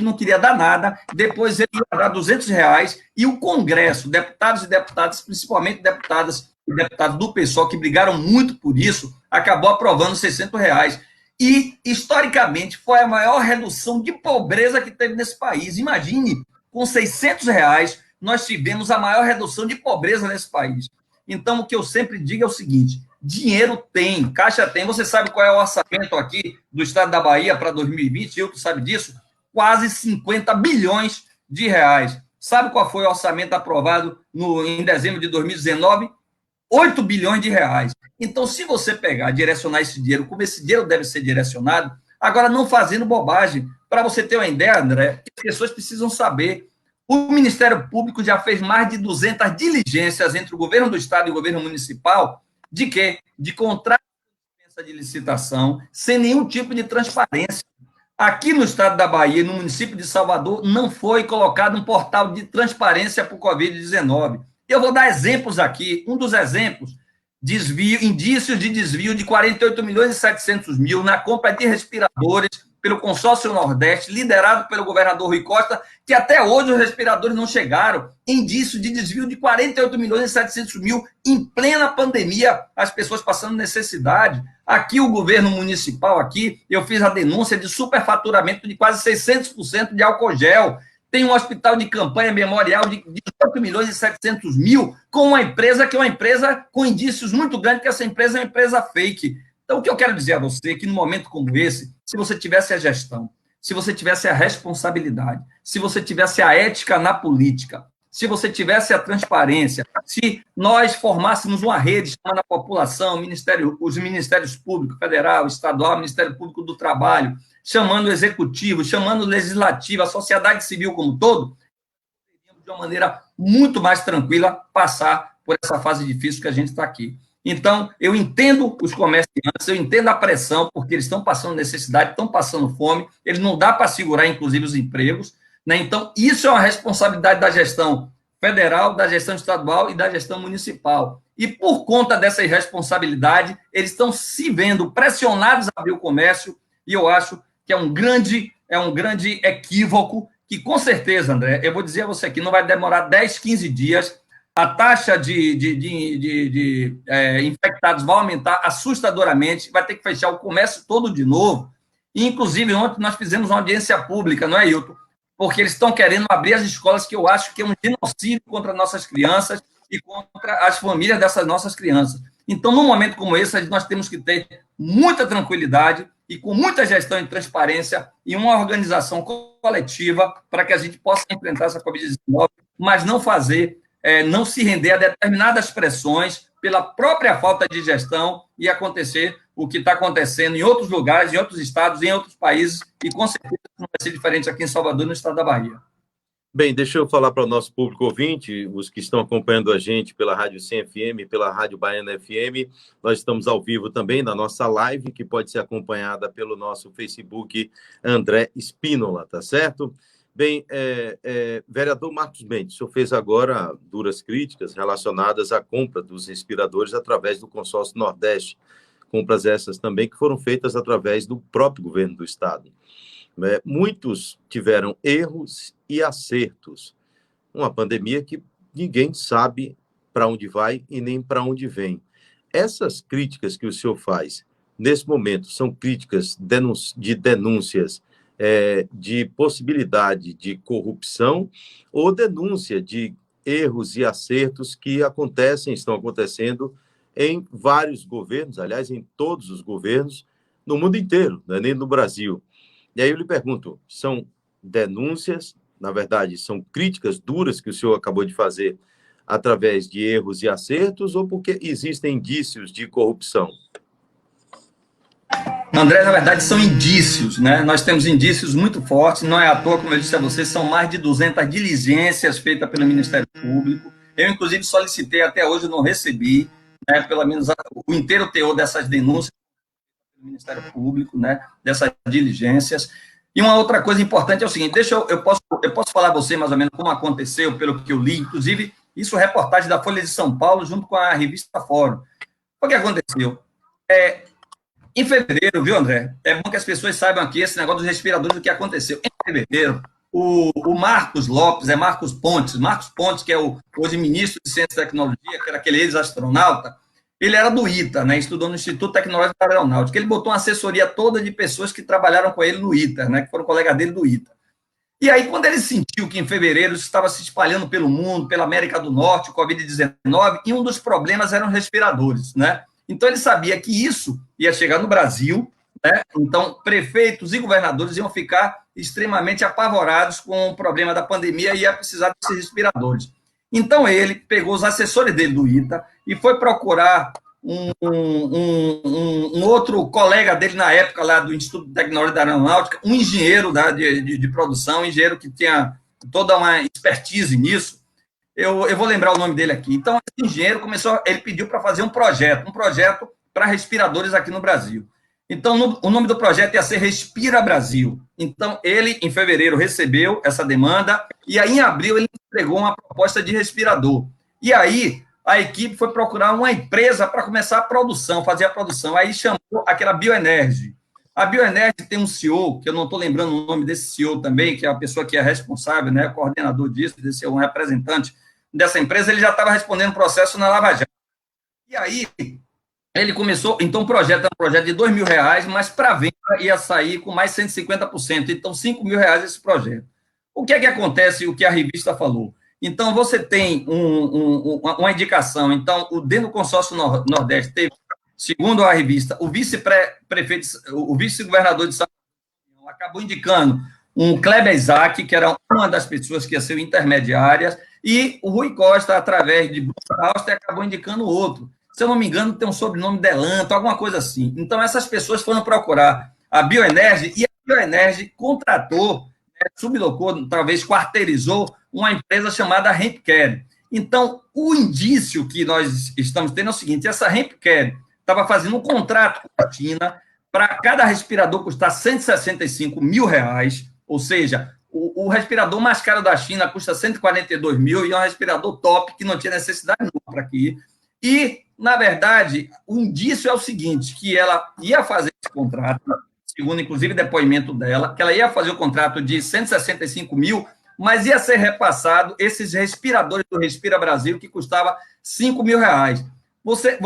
S4: não queria dar nada, depois ele ia dar R$200, e o Congresso, deputados e deputadas, principalmente deputadas e deputados do PSOL, que brigaram muito por isso, acabou aprovando R$600. E, historicamente, foi a maior redução de pobreza que teve nesse país. Imagine, com R$600, nós tivemos a maior redução de pobreza nesse país. Então, o que eu sempre digo é o seguinte: dinheiro tem, caixa tem. Você sabe qual é o orçamento aqui do estado da Bahia para 2020? Eu que sabe disso? Quase 50 bilhões de reais. Sabe qual foi o orçamento aprovado em dezembro de 2019? 8 bilhões de reais. Então, se você pegar, direcionar esse dinheiro, como esse dinheiro deve ser direcionado, agora não fazendo bobagem. Para você ter uma ideia, André, as pessoas precisam saber. O Ministério Público já fez mais de 200 diligências entre o governo do estado e o governo municipal. De quê? De contrato de licitação, sem nenhum tipo de transparência. Aqui no estado da Bahia, no município de Salvador, não foi colocado um portal de transparência para o Covid-19. Eu vou dar exemplos aqui. Um dos exemplos, indícios de desvio de 48 milhões e 700 mil na compra de respiradores pelo consórcio Nordeste, liderado pelo governador Rui Costa, que até hoje os respiradores não chegaram. Indício de desvio de 48 milhões e 700 mil em plena pandemia, as pessoas passando necessidade. Aqui o governo municipal, eu fiz a denúncia de superfaturamento de quase 600% de álcool gel. Tem um hospital de campanha memorial de 18 milhões e 700 mil com uma empresa que é uma empresa com indícios muito grandes que essa empresa é uma empresa fake. Então, o que eu quero dizer a você é que, num momento como esse, se você tivesse a gestão, se você tivesse a responsabilidade, se você tivesse a ética na política, se você tivesse a transparência, se nós formássemos uma rede chamando a população, os ministérios públicos, federal, estadual, Ministério Público do Trabalho, chamando o executivo, chamando o legislativo, a sociedade civil como um todo, poderíamos, de uma maneira muito mais tranquila, passar por essa fase difícil que a gente está aqui. Então, eu entendo os comerciantes, eu entendo a pressão, porque eles estão passando necessidade, estão passando fome, eles não dá para segurar, inclusive, os empregos, né? Então, isso é uma responsabilidade da gestão federal, da gestão estadual e da gestão municipal. E, por conta dessa irresponsabilidade, eles estão se vendo pressionados a abrir o comércio, e eu acho que é um grande equívoco, que, com certeza, André, eu vou dizer a você que não vai demorar 10, 15 dias, a taxa de infectados vai aumentar assustadoramente, vai ter que fechar o comércio todo de novo. E, inclusive, ontem nós fizemos uma audiência pública, não é, Hilton? Porque eles estão querendo abrir as escolas, que eu acho que é um genocídio contra nossas crianças e contra as famílias dessas nossas crianças. Então, num momento como esse, nós temos que ter muita tranquilidade e com muita gestão e transparência e uma organização coletiva para que a gente possa enfrentar essa Covid-19, mas não se render a determinadas pressões pela própria falta de gestão e acontecer o que está acontecendo em outros lugares, em outros estados, em outros países, e com certeza não vai ser diferente aqui em Salvador, no estado da Bahia.
S1: Bem, deixa eu falar para o nosso público ouvinte, os que estão acompanhando a gente pela Rádio 100 FM, pela Rádio Baiana FM. Nós estamos ao vivo também na nossa live, que pode ser acompanhada pelo nosso Facebook André Spínola, tá certo? Bem, vereador Marcos Mendes, o senhor fez agora duras críticas relacionadas à compra dos respiradores através do consórcio Nordeste, compras essas também que foram feitas através do próprio governo do estado. Muitos tiveram erros e acertos. Uma pandemia que ninguém sabe para onde vai e nem para onde vem. Essas críticas que o senhor faz, nesse momento, são críticas de denúncias de possibilidade de corrupção ou denúncia de erros e acertos que estão acontecendo em vários governos, aliás, em todos os governos, no mundo inteiro, não é nem no Brasil. E aí eu lhe pergunto, são denúncias, na verdade, são críticas duras que o senhor acabou de fazer através de erros e acertos ou porque existem indícios de corrupção?
S4: André, na verdade, são indícios, né? Nós temos indícios muito fortes, não é à toa, como eu disse a vocês, são mais de 200 diligências feitas pelo Ministério Público. Eu, inclusive, solicitei, até hoje não recebi, né, pelo menos o inteiro teor dessas denúncias do Ministério Público, né, dessas diligências. E uma outra coisa importante é o seguinte, eu posso falar a você mais ou menos como aconteceu, pelo que eu li, inclusive, isso é reportagem da Folha de São Paulo, junto com a revista Fórum. O que aconteceu? Em fevereiro, viu, André? É bom que as pessoas saibam aqui esse negócio dos respiradores, o que aconteceu. Em fevereiro, o Marcos Lopes, Marcos Pontes, que é hoje ministro de Ciência e Tecnologia, que era aquele ex-astronauta, ele era do ITA, né? Estudou no Instituto Tecnológico da Aeronáutica. Ele botou uma assessoria toda de pessoas que trabalharam com ele no ITA, né? Que foram colegas dele do ITA. E aí, quando ele sentiu que em fevereiro isso estava se espalhando pelo mundo, pela América do Norte, o Covid-19, e um dos problemas eram os respiradores, né? Então, ele sabia que isso ia chegar no Brasil, né? Então, prefeitos e governadores iam ficar extremamente apavorados com o problema da pandemia e ia precisar desses respiradores. Então, ele pegou os assessores dele do ITA e foi procurar um outro colega dele na época, lá do Instituto Tecnológico da Aeronáutica, um engenheiro de produção, um engenheiro que tinha toda uma expertise nisso. Eu vou lembrar o nome dele aqui. Então, esse engenheiro ele pediu para fazer um projeto para respiradores aqui no Brasil. Então, o nome do projeto ia ser Respira Brasil. Então, ele, em fevereiro, recebeu essa demanda, e aí, em abril, ele entregou uma proposta de respirador. E aí, a equipe foi procurar uma empresa para começar a produção, fazer a produção. Aí chamou aquela Bioenergy. A Bioenergy tem um CEO, que eu não estou lembrando o nome desse CEO também, que é a pessoa que é responsável, né, coordenador disso, desse é um representante dessa empresa, ele já estava respondendo processo na Lava Jato. E aí, ele começou, então o projeto era um projeto de R$2.000, mas para venda ia sair com mais 150%, então R$5.000 esse projeto. O que é que acontece, o que a revista falou? Então, você tem uma indicação, então, dentro do consórcio Nordeste teve, segundo a revista, o vice-governador de São Paulo, acabou indicando um Kleber Isaac, que era uma das pessoas que ia ser intermediárias, e o Rui Costa, através de Bruno Auster, acabou indicando outro. Se eu não me engano, tem um sobrenome Delanto, alguma coisa assim. Então, essas pessoas foram procurar a Bioenergy, e a Bioenergy contratou, sublocou, talvez quarteirizou, uma empresa chamada Hempcare. Então, o indício que nós estamos tendo é o seguinte: essa Hempcare estava fazendo um contrato com a China para cada respirador custar R$165 mil, ou seja, o respirador mais caro da China custa 142 mil e é um respirador top que não tinha necessidade nenhuma para aqui. E, na verdade, o indício é o seguinte, que ela ia fazer esse contrato, segundo, inclusive, depoimento dela, que ela ia fazer o contrato de 165 mil, mas ia ser repassado esses respiradores do Respira Brasil, que custava 5 mil reais. Você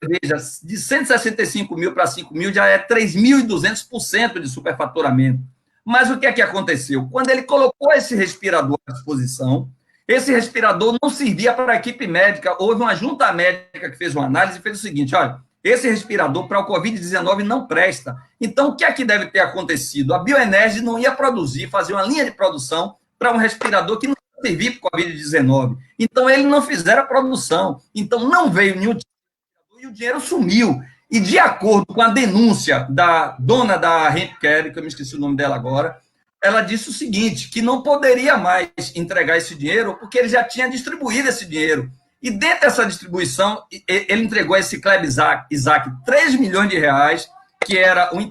S4: veja, de 165 mil para 5 mil já é 3.200% de superfaturamento. Mas o que é que aconteceu? Quando ele colocou esse respirador à disposição, esse respirador não servia para a equipe médica. Houve uma junta médica que fez uma análise e fez o seguinte: olha, esse respirador para o Covid-19 não presta. Então, o que é que deve ter acontecido? A Bioenergy não ia produzir, fazer uma linha de produção para um respirador que não ia servir para o Covid-19. Então, eles não fizeram a produção. Então, não veio nenhum dinheiro e o dinheiro sumiu. E, de acordo com a denúncia da dona da Hempcare, que eu me esqueci o nome dela agora, ela disse o seguinte, que não poderia mais entregar esse dinheiro porque ele já tinha distribuído esse dinheiro. E dentro dessa distribuição, ele entregou a esse Kleber Isaac 3 milhões de reais, que era o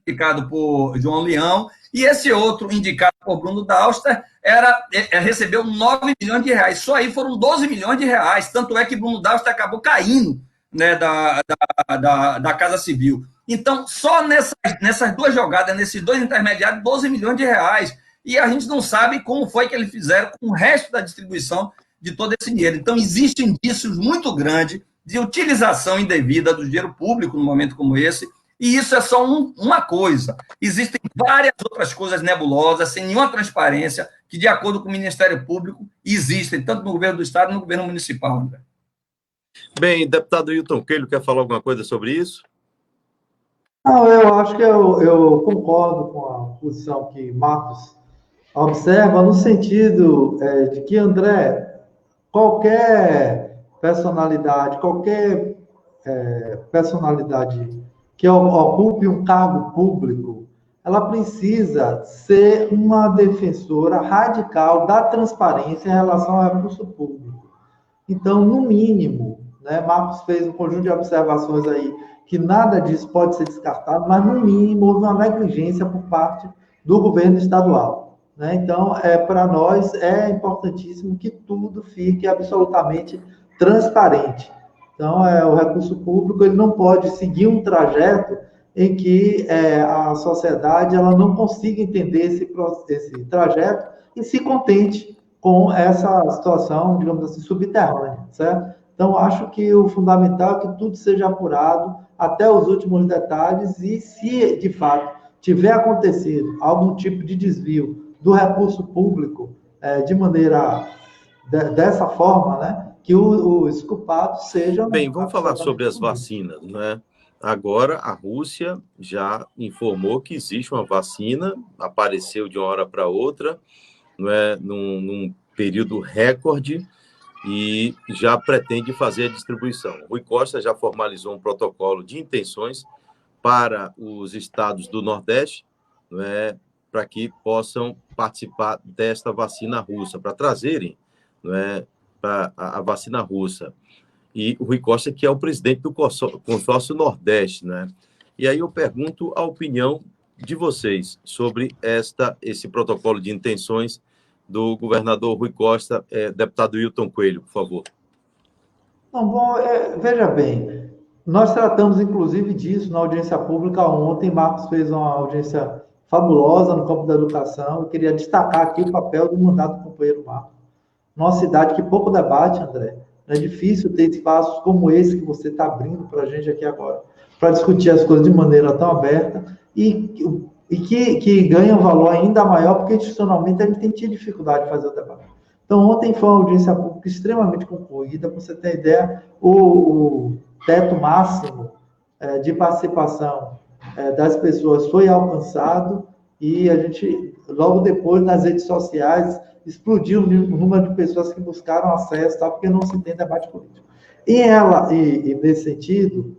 S4: indicado por João Leão, e esse outro, indicado por Bruno Dauster, recebeu 9 milhões de reais. Só aí foram 12 milhões de reais. Tanto é que Bruno Dauster acabou caindo, né, da Casa Civil. Então, só nessas duas jogadas, nesses dois intermediários, 12 milhões de reais. E a gente não sabe como foi que eles fizeram com o resto da distribuição de todo esse dinheiro. Então, existem indícios muito grandes de utilização indevida do dinheiro público num momento como esse, e isso é só uma coisa. Existem várias outras coisas nebulosas, sem nenhuma transparência, que, de acordo com o Ministério Público, existem, tanto no governo do Estado como no governo municipal, André.
S1: Bem, deputado Ailton Coelho, quer falar alguma coisa sobre isso?
S3: Não, eu acho que eu concordo com a posição que Marcos observa, no sentido de que, André, qualquer personalidade que ocupe um cargo público, ela precisa ser uma defensora radical da transparência em relação ao recurso público. Então, no mínimo, né, Marcos fez um conjunto de observações aí, que nada disso pode ser descartado, mas, no mínimo, houve uma negligência por parte do governo estadual. Né? Então, para nós, é importantíssimo que tudo fique absolutamente transparente. Então, o recurso público ele não pode seguir um trajeto em que a sociedade ela não consiga entender esse trajeto e se contente com essa situação, digamos assim, subterrânea, certo? Então, acho que o fundamental é que tudo seja apurado até os últimos detalhes e, se de fato tiver acontecido algum tipo de desvio do recurso público de maneira dessa forma, né, que os culpados sejam...
S1: Bem, vamos falar sobre as vacinas, né? Agora, a Rússia já informou que existe uma vacina, apareceu de uma hora para outra, não é, num período recorde, e já pretende fazer a distribuição. Rui Costa já formalizou um protocolo de intenções para os estados do Nordeste, não é, para que possam participar desta vacina russa, para trazerem, não é, para a vacina russa. E o Rui Costa, que é o presidente do consórcio Nordeste, né? E aí eu pergunto a opinião de vocês sobre esse protocolo de intenções do governador Rui Costa. Deputado Ailton Coelho, por favor.
S3: Não, bom, veja bem, nós tratamos inclusive disso na audiência pública ontem. Marcos fez uma audiência fabulosa no campo da educação. Eu queria destacar aqui o papel do mandato do companheiro Marcos. Nossa cidade que pouco debate, André. É difícil ter espaços como esse que você está abrindo para a gente aqui agora, para discutir as coisas de maneira tão aberta e que ganham valor ainda maior, porque institucionalmente a gente tem tido dificuldade de fazer o debate. Então, ontem foi uma audiência pública extremamente concluída. Para você ter ideia, o teto máximo de participação das pessoas foi alcançado. e a gente, logo depois, nas redes sociais, explodiu o número de pessoas que buscaram acesso, tá? Porque não se tem debate político. E nesse sentido,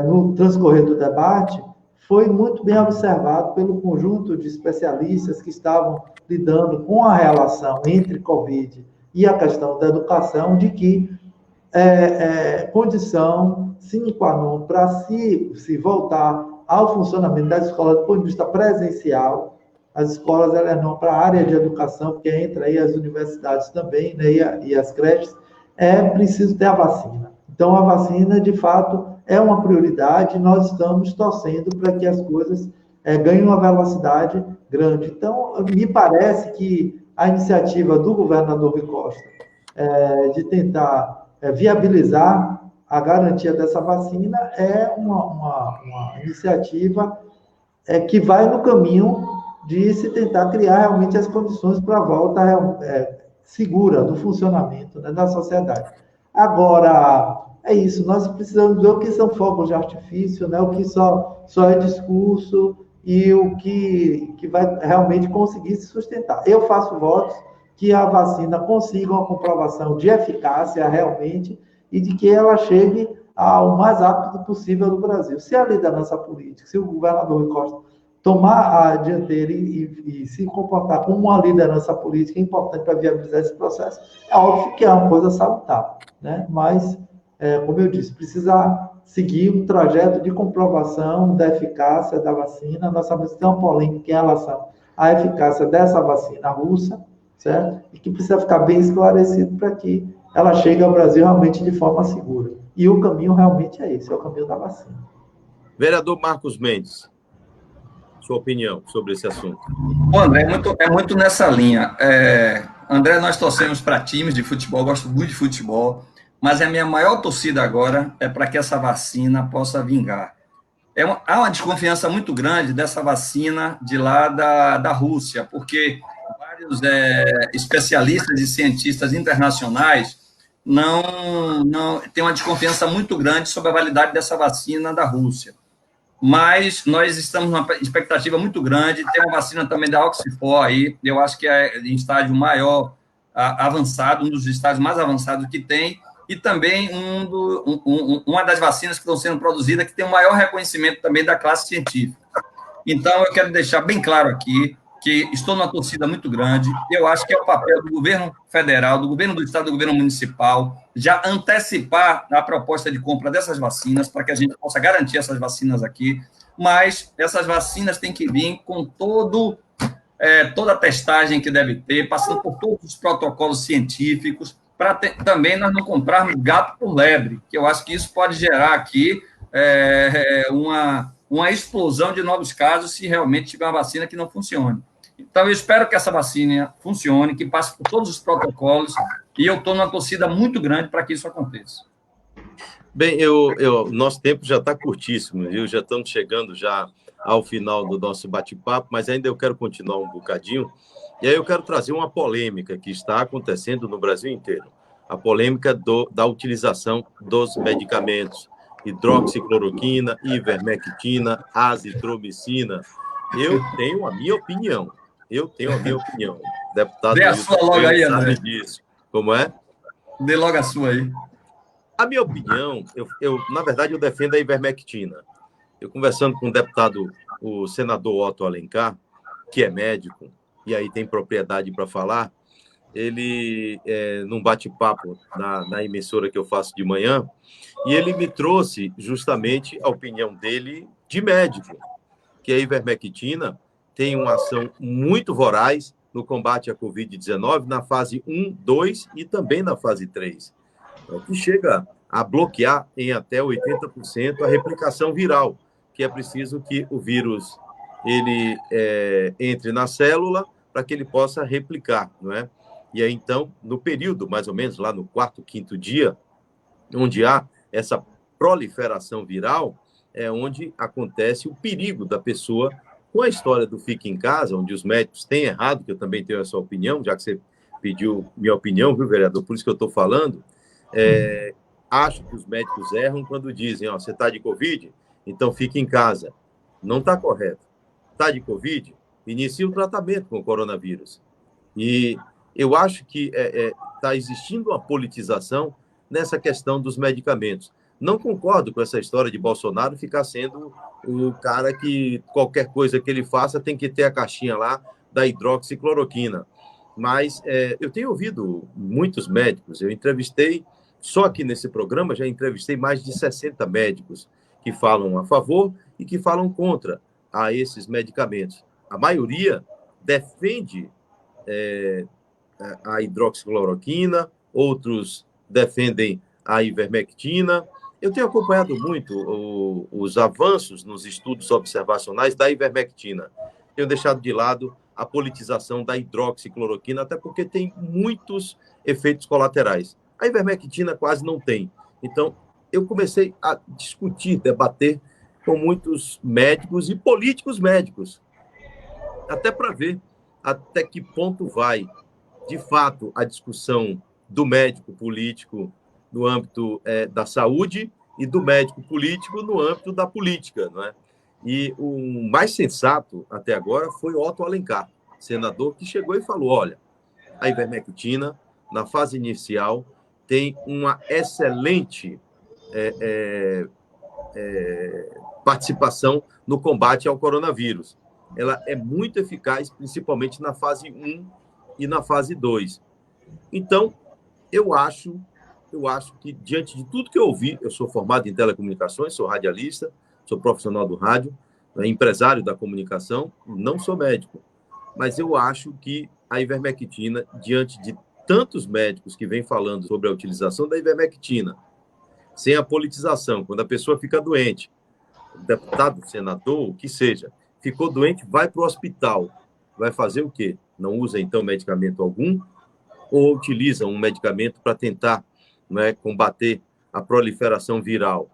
S3: no transcorrer do debate, foi muito bem observado pelo conjunto de especialistas que estavam lidando com a relação entre Covid e a questão da educação, de que condição sine qua non para se voltar ao funcionamento das escolas do ponto de vista presencial. As escolas, elas não para a área de educação, porque entra aí as universidades também, né, e as creches, é preciso ter a vacina. Então, a vacina, de fato, é uma prioridade, nós estamos torcendo para que as coisas ganhem uma velocidade grande. Então, me parece que a iniciativa do governador Rui Costa de tentar viabilizar a garantia dessa vacina é uma iniciativa que vai no caminho de se tentar criar realmente as condições para a volta segura do funcionamento, né, da sociedade. Agora, é isso, nós precisamos ver o que são fogos de artifício, né, o que só é discurso e o que vai realmente conseguir se sustentar. Eu faço votos que a vacina consiga uma comprovação de eficácia realmente e de que ela chegue ao mais rápido possível no Brasil. Se a liderança política, se o governador Rui Costa tomar a dianteira e se comportar como uma liderança política importante para viabilizar esse processo, é óbvio que é uma coisa salutar, né? Mas, como eu disse, precisa seguir um trajeto de comprovação da eficácia da vacina. Nós sabemos que tem uma polêmica em relação à eficácia dessa vacina russa, certo? E que precisa ficar bem esclarecido para que ela chegue ao Brasil realmente de forma segura. E o caminho realmente é esse, é o caminho da vacina.
S1: Vereador Marcos Mendes, sua opinião sobre esse assunto.
S4: Bom, André, é muito nessa linha. André, nós torcemos para times de futebol, gosto muito de futebol, mas a minha maior torcida agora é para que essa vacina possa vingar. Há uma desconfiança muito grande dessa vacina de lá da Rússia, porque vários especialistas e cientistas internacionais não têm uma desconfiança muito grande sobre a validade dessa vacina da Rússia. Mas nós estamos numa expectativa muito grande. Tem uma vacina também da Oxford aí, eu acho que é em estágio maior avançado, um dos estágios mais avançados que tem, e também uma das vacinas que estão sendo produzidas que tem o maior reconhecimento também da classe científica. Então, eu quero deixar bem claro aqui que estou numa torcida muito grande. Eu acho que é o papel do governo federal, do governo do estado, do governo municipal, já antecipar a proposta de compra dessas vacinas, para que a gente possa garantir essas vacinas aqui. Mas essas vacinas têm que vir com toda a testagem que deve ter, passando por todos os protocolos científicos, para também nós não comprarmos gato por lebre, que eu acho que isso pode gerar aqui uma explosão de novos casos se realmente tiver uma vacina que não funcione. Então, eu espero que essa vacina funcione, que passe por todos os protocolos, e eu estou numa torcida muito grande para que isso aconteça.
S1: Bem, nosso tempo já está curtíssimo, viu? Já estamos chegando já ao final do nosso bate-papo, mas ainda eu quero continuar um bocadinho, e aí eu quero trazer uma polêmica que está acontecendo no Brasil inteiro, a polêmica da utilização dos medicamentos, hidroxicloroquina, ivermectina, azitromicina. Eu tenho a minha opinião. Deputado
S4: Dê a sua logo aí, André.
S1: Sabe disso. Como é?
S4: Dê logo a sua aí.
S1: A minha opinião, na verdade, eu defendo a ivermectina. Eu conversando com o deputado, o senador Otto Alencar, que é médico, e aí tem propriedade para falar, ele, num bate-papo na emissora que eu faço de manhã, e ele me trouxe justamente a opinião dele de médico, que a ivermectina tem uma ação muito voraz no combate à Covid-19 na fase 1, 2 e também na fase 3, que chega a bloquear em até 80% a replicação viral, que é preciso que o vírus ele entre na célula para que ele possa replicar, não é? E aí, então, no período, mais ou menos, lá no 4º, 5º dia, onde há essa proliferação viral, é onde acontece o perigo da pessoa, com a história do Fique em Casa, onde os médicos têm errado, que eu também tenho essa opinião, já que você pediu minha opinião, viu, vereador? Por isso que eu estou falando. Acho que os médicos erram quando dizem, você está de Covid, então fique em casa. Não está correto. Está de Covid? inicia o tratamento com o coronavírus. E eu acho que está existindo uma politização nessa questão dos medicamentos. Não concordo com essa história de Bolsonaro ficar sendo o cara que qualquer coisa que ele faça tem que ter a caixinha lá da hidroxicloroquina. Mas eu tenho ouvido muitos médicos, eu entrevistei, só aqui nesse programa, já entrevistei mais de 60 médicos que falam a favor e que falam contra a esses medicamentos. A maioria defende a hidroxicloroquina, outros defendem a ivermectina. Eu tenho acompanhado muito os avanços nos estudos observacionais da ivermectina. Tenho deixado de lado a politização da hidroxicloroquina, até porque tem muitos efeitos colaterais. A ivermectina quase não tem. Então, eu comecei a discutir, debater com muitos médicos e políticos médicos, até para ver até que ponto vai, de fato, a discussão do médico político no âmbito da saúde e do médico político no âmbito da política, não é? E o mais sensato até agora foi Otto Alencar, senador, que chegou e falou, olha, a ivermectina, na fase inicial, tem uma excelente participação no combate ao coronavírus. Ela é muito eficaz, principalmente na fase 1 e na fase 2. Então, eu acho que, diante de tudo que eu ouvi, eu sou formado em telecomunicações, sou radialista, sou profissional do rádio, empresário da comunicação, não sou médico, mas eu acho que a ivermectina, diante de tantos médicos que vêm falando sobre a utilização da ivermectina, sem a politização, quando a pessoa fica doente, deputado, senador, o que seja, ficou doente, vai para o hospital, vai fazer o quê? Não usa, então, medicamento algum? Ou utiliza um medicamento para tentar, combater a proliferação viral?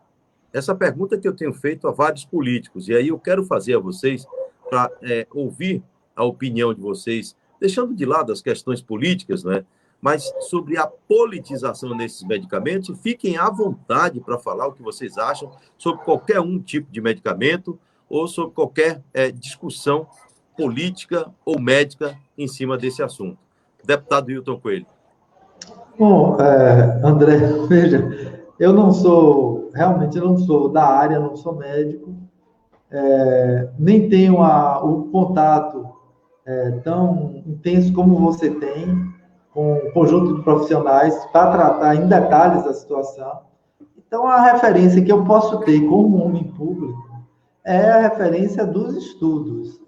S1: Essa pergunta que eu tenho feito a vários políticos, e aí eu quero fazer a vocês para ouvir a opinião de vocês, deixando de lado as questões políticas, mas sobre a politização desses medicamentos, e fiquem à vontade para falar o que vocês acham sobre qualquer tipo de medicamento ou sobre qualquer discussão política ou médica em cima desse assunto. Deputado Hilton Coelho.
S3: Bom, André, veja, realmente eu não sou da área, não sou médico, nem tenho o contato tão intenso como você tem, com um conjunto de profissionais para tratar em detalhes a situação. Então, a referência que eu posso ter como homem público é a referência dos estudos.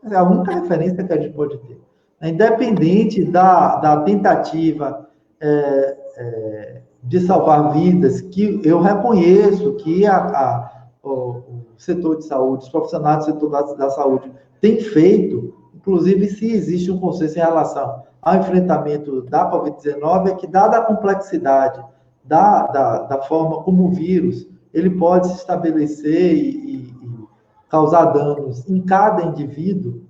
S3: É a única referência que a gente pode ter. Independente da tentativa de salvar vidas, que eu reconheço que o setor de saúde, os profissionais do setor da saúde têm feito, inclusive se existe um consenso em relação ao enfrentamento da Covid-19, é que, dada a complexidade da forma como o vírus ele pode se estabelecer e causar danos em cada indivíduo,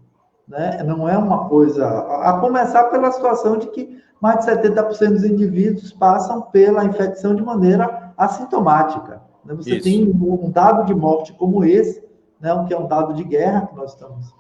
S3: não é uma coisa... A começar pela situação de que mais de 70% dos indivíduos passam pela infecção de maneira assintomática. Você Isso. Tem um dado de morte como esse, que é um dado de guerra que nós estamos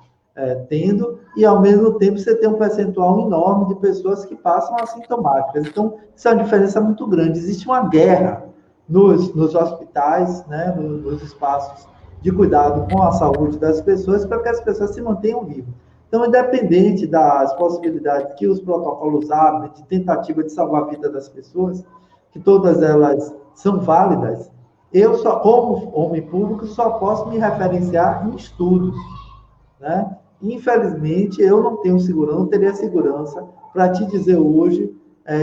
S3: tendo, e, ao mesmo tempo, você tem um percentual enorme de pessoas que passam assintomáticas. Então, isso é uma diferença muito grande. Existe uma guerra nos hospitais, nos espaços de cuidado com a saúde das pessoas, para que as pessoas se mantenham vivas. Então, independente das possibilidades que os protocolos abrem, de tentativa de salvar a vida das pessoas, que todas elas são válidas, eu, como homem público, só posso me referenciar em estudos, Infelizmente, eu não tenho segurança, não teria segurança para te dizer hoje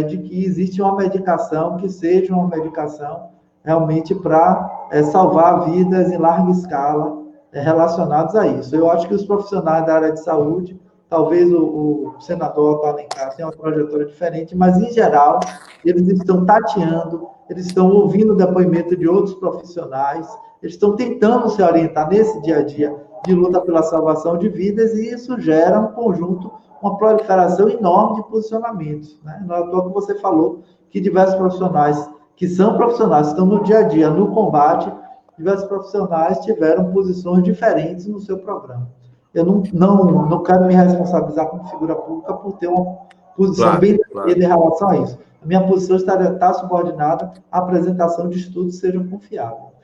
S3: de que existe uma medicação que seja uma medicação realmente para salvar vidas em larga escala relacionados a isso. Eu acho que os profissionais da área de saúde, talvez o senador Otto Alencar tenha uma trajetória diferente, mas, em geral, eles estão tateando, eles estão ouvindo o depoimento de outros profissionais, eles estão tentando se orientar nesse dia a dia de luta pela salvação de vidas, e isso gera um conjunto, uma proliferação enorme de posicionamentos. Não é à toa que você falou que diversos profissionais, que são profissionais, estão no dia a dia, no combate, diversos profissionais tiveram posições diferentes no seu programa. eu não quero me responsabilizar como figura pública por ter uma posição
S1: Claro,
S3: bem
S1: claro.
S3: definida em relação a isso. A minha posição está subordinada à apresentação de estudos que sejam confiáveis.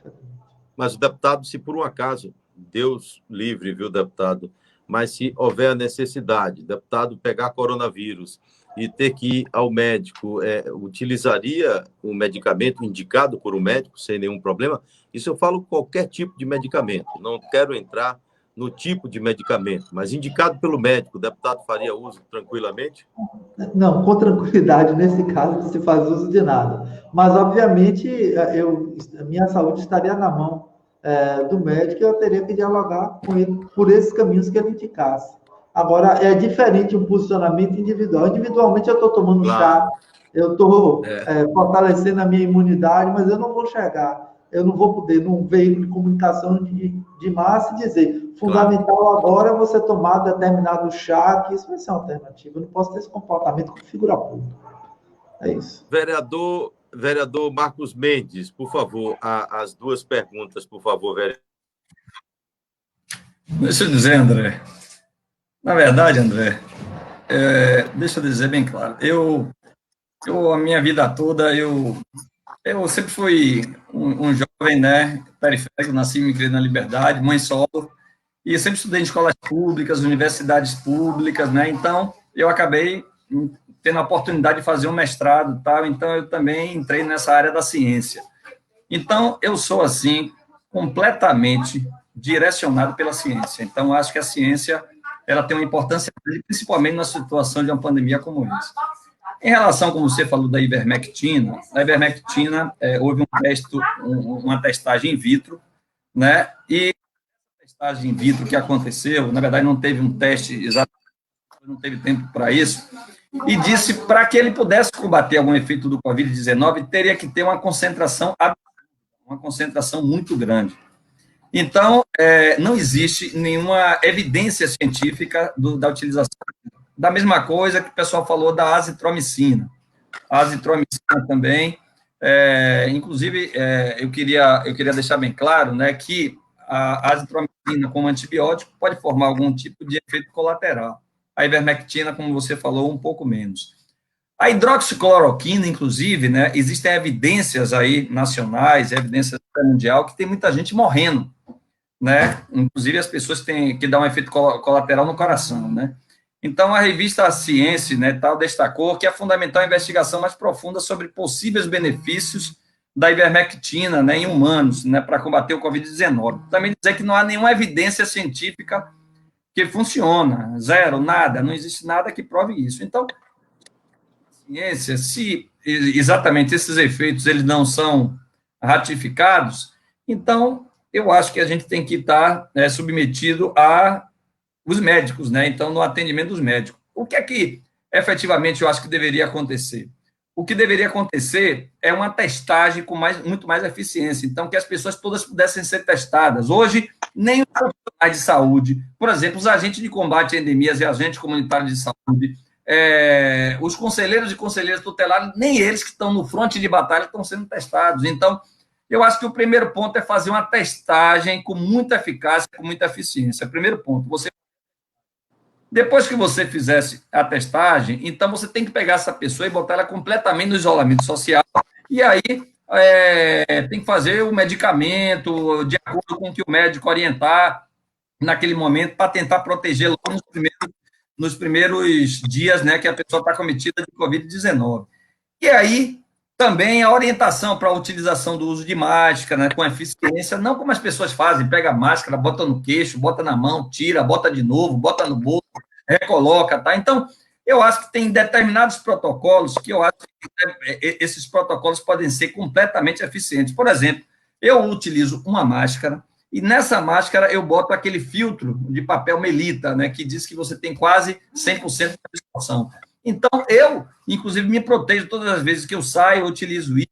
S1: Mas o deputado, se por um acaso, Deus livre, viu, deputado, mas se houver a necessidade, deputado pegar coronavírus e ter que ir ao médico, utilizaria o medicamento indicado por um médico sem nenhum problema? Isso eu falo qualquer tipo de medicamento, não quero entrar no tipo de medicamento, mas indicado pelo médico, o deputado faria uso tranquilamente?
S3: Não, com tranquilidade, nesse caso, não se faz uso de nada. Mas, obviamente, a minha saúde estaria na mão do médico e eu teria que dialogar com ele por esses caminhos que ele indicasse. Agora, é diferente um posicionamento individual. Individualmente, eu estou tomando chá, eu estou fortalecendo a minha imunidade, mas eu não vou chegar, eu não vou poder, num veículo de comunicação de massa, dizer fundamental agora é você tomar determinado chá, que isso vai ser uma alternativa. Eu não posso ter esse comportamento como figura pública. É isso.
S1: Vereador Marcos Mendes, por favor, as duas perguntas, por favor, vereador.
S4: Deixa eu dizer, André. Na verdade, André, deixa eu dizer bem claro. A minha vida toda, eu sempre fui um jovem, né, periférico, nasci e me criei na Liberdade, mãe solo, e eu sempre estudei em escolas públicas, universidades públicas, né, então eu acabei tendo a oportunidade de fazer um mestrado, tal, então eu também entrei nessa área da ciência. Então, eu sou, assim, completamente direcionado pela ciência. Então, acho que a ciência ela tem uma importância, principalmente na situação de uma pandemia como essa. Em relação, como você falou, da ivermectina, houve uma testagem in vitro, né? E a testagem in vitro que aconteceu, na verdade, não teve um teste exatamente, não teve tempo para isso, e disse para que ele pudesse combater algum efeito do Covid-19, teria que ter uma concentração muito grande. Então, não existe nenhuma evidência científica da utilização da mesma coisa que o pessoal falou da azitromicina. A azitromicina também, inclusive, eu queria deixar bem claro, né, que a azitromicina como antibiótico pode formar algum tipo de efeito colateral. A ivermectina, como você falou, um pouco menos. A hidroxicloroquina, inclusive, né, existem evidências aí nacionais, evidências mundial, que tem muita gente morrendo, né? Inclusive as pessoas têm que dar um efeito colateral no coração, né? Então, a revista Ciência, né, tal, destacou que é fundamental a investigação mais profunda sobre possíveis benefícios da ivermectina, né, em humanos, né, para combater o Covid-19. Também dizer que não há nenhuma evidência científica que funciona, zero, nada, não existe nada que prove isso. Então, ciência, se exatamente esses efeitos eles não são ratificados, então eu acho que a gente tem que estar submetido a os médicos, né? Então, no atendimento dos médicos. O que é que efetivamente eu acho que deveria acontecer? O que deveria acontecer é uma testagem com muito mais eficiência. Então, que as pessoas todas pudessem ser testadas. Hoje, nem os profissionais de saúde, por exemplo, os agentes de combate a endemias e agentes comunitários de saúde, os conselheiros e conselheiras tutelares, nem eles que estão no fronte de batalha estão sendo testados. Então, eu acho que o primeiro ponto é fazer uma testagem com muita eficácia, com muita eficiência. Primeiro ponto, depois que você fizesse a testagem, então você tem que pegar essa pessoa e botar ela completamente no isolamento social, e aí tem que fazer o medicamento de acordo com o que o médico orientar naquele momento, para tentar proteger logo nos primeiros dias, né, que a pessoa está cometida de Covid-19. E aí, também a orientação para a utilização do uso de máscara, né, com eficiência, não como as pessoas fazem, pega a máscara, bota no queixo, bota na mão, tira, bota de novo, bota no bolso, recoloca, tá? Então, eu acho que tem determinados protocolos que eu acho que esses protocolos podem ser completamente eficientes. Por exemplo, eu utilizo uma máscara e nessa máscara eu boto aquele filtro de papel melita, né, que diz que você tem quase 100% de absorção. Então, eu, inclusive, me protejo todas as vezes que eu saio, eu utilizo isso.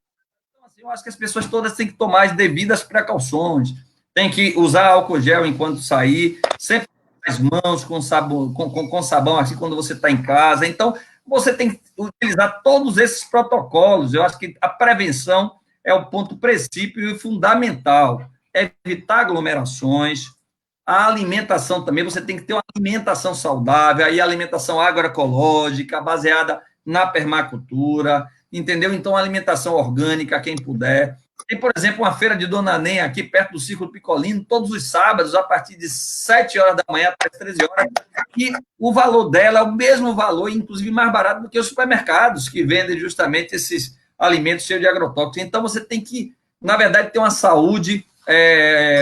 S4: Então, assim, eu acho que as pessoas todas têm que tomar as devidas precauções, tem que usar álcool gel enquanto sair, sempre as mãos com sabão aqui quando você está em casa. Então, você tem que utilizar todos esses protocolos. Eu acho que a prevenção é o ponto princípio e fundamental. Evitar aglomerações, A alimentação também, você tem que ter uma alimentação saudável, aí alimentação agroecológica, baseada na permacultura, entendeu? Então, alimentação orgânica, quem puder. Tem, por exemplo, uma feira de Dona Nem aqui perto do Círculo Picolino, todos os sábados, a partir de 7 horas da manhã até 13 horas, e o valor dela é o mesmo valor, inclusive mais barato do que os supermercados, que vendem justamente esses alimentos cheios de agrotóxicos. Então, você tem que, na verdade, ter uma saúde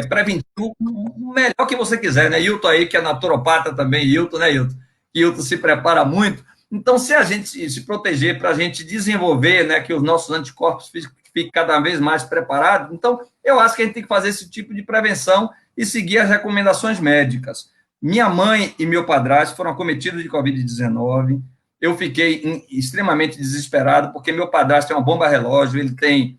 S4: preventiva, o melhor que você quiser, né? Hilton aí, que é naturopata também, Hilton, né, Hilton? Hilton se prepara muito. Então, se a gente se proteger para a gente desenvolver, né, que os nossos anticorpos fiquem cada vez mais preparados, então, eu acho que a gente tem que fazer esse tipo de prevenção e seguir as recomendações médicas. Minha mãe e meu padrasto foram acometidos de Covid-19, eu fiquei extremamente desesperado, porque meu padrasto tem uma bomba relógio, ele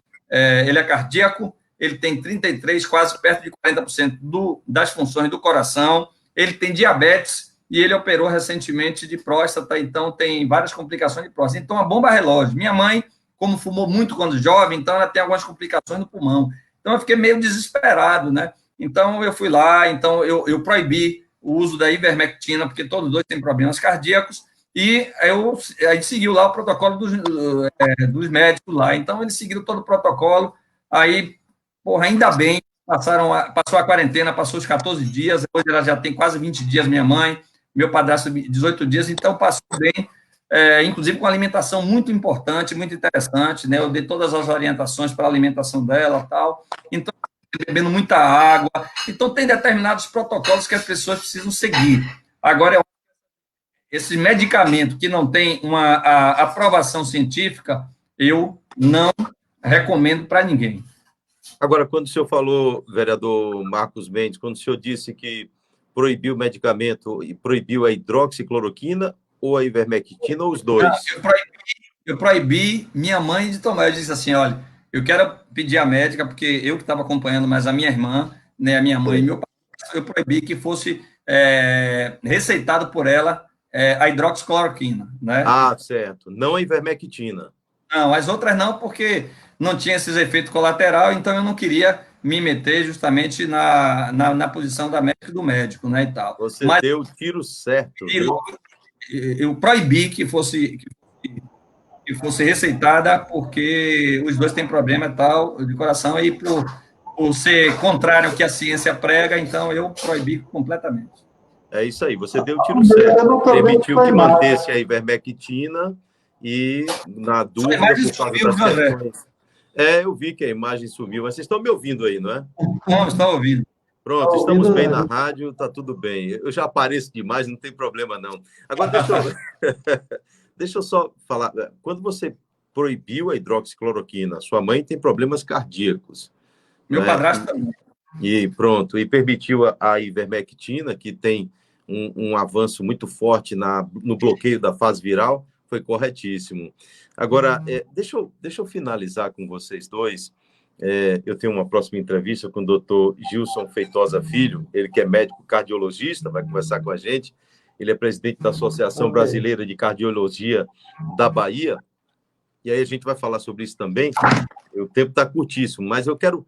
S4: é cardíaco, ele tem 33, quase perto de 40% das funções do coração, ele tem diabetes, e ele operou recentemente de próstata, então tem várias complicações de próstata. Então, a bomba relógio. Minha mãe, como fumou muito quando jovem, então ela tem algumas complicações no pulmão. Então, eu fiquei meio desesperado, né? Então, eu fui lá, então eu proibi o uso da ivermectina, porque todos dois têm problemas cardíacos, e aí seguiu lá o protocolo dos médicos lá. Então, eles seguiram todo o protocolo, aí, porra, ainda bem, passou a quarentena, passou os 14 dias, hoje ela já tem quase 20 dias, minha mãe, meu padrasto 18 dias, então passou bem, inclusive com alimentação muito importante, muito interessante, né? Eu dei todas as orientações para a alimentação dela e tal, então, bebendo muita água, então tem determinados protocolos que as pessoas precisam seguir. Agora, esse medicamento que não tem a aprovação científica, eu não recomendo para ninguém.
S1: Agora, quando o senhor falou, vereador Marcos Mendes, quando o senhor disse que proibiu o medicamento e proibiu a hidroxicloroquina ou a ivermectina, ou os dois?
S4: Não, eu proibi minha mãe de tomar. Eu disse assim, olha, eu quero pedir à médica, porque eu que estava acompanhando, mas a minha irmã, né, a minha mãe e meu pai, eu proibi que fosse receitado por ela a hidroxicloroquina, né?
S1: Ah, certo. Não a ivermectina.
S4: Não, as outras não, porque não tinha esses efeitos colaterais, então eu não queria me meter justamente na posição da médica e do médico, né, e tal.
S1: Você
S4: Mas
S1: deu o tiro certo, viu?
S4: eu proibi que fosse receitada, porque os dois têm problema e tal, de coração, e por ser contrário ao que a ciência prega, então eu proibi completamente.
S1: É isso aí, você deu o tiro certo. Permitiu que mantesse a ivermectina e, na dúvida, por causa das questões... eu vi que a imagem sumiu, mas vocês estão me ouvindo aí, não é?
S4: Não, estão ouvindo.
S1: Pronto, estamos bem na rádio, está tudo bem. Eu já apareço demais, não tem problema, não. Agora, deixa eu só falar. Quando você proibiu a hidroxicloroquina, sua mãe tem problemas cardíacos.
S4: Meu padrasto também.
S1: E pronto, e permitiu a ivermectina, que tem um avanço muito forte no bloqueio da fase viral, foi corretíssimo. Agora, deixa eu finalizar com vocês dois. Eu tenho uma próxima entrevista com o doutor Gilson Feitosa Filho, ele que é médico cardiologista, vai conversar com a gente. Ele é presidente da Associação Brasileira de Cardiologia da Bahia, e aí a gente vai falar sobre isso também. O tempo está curtíssimo, mas eu quero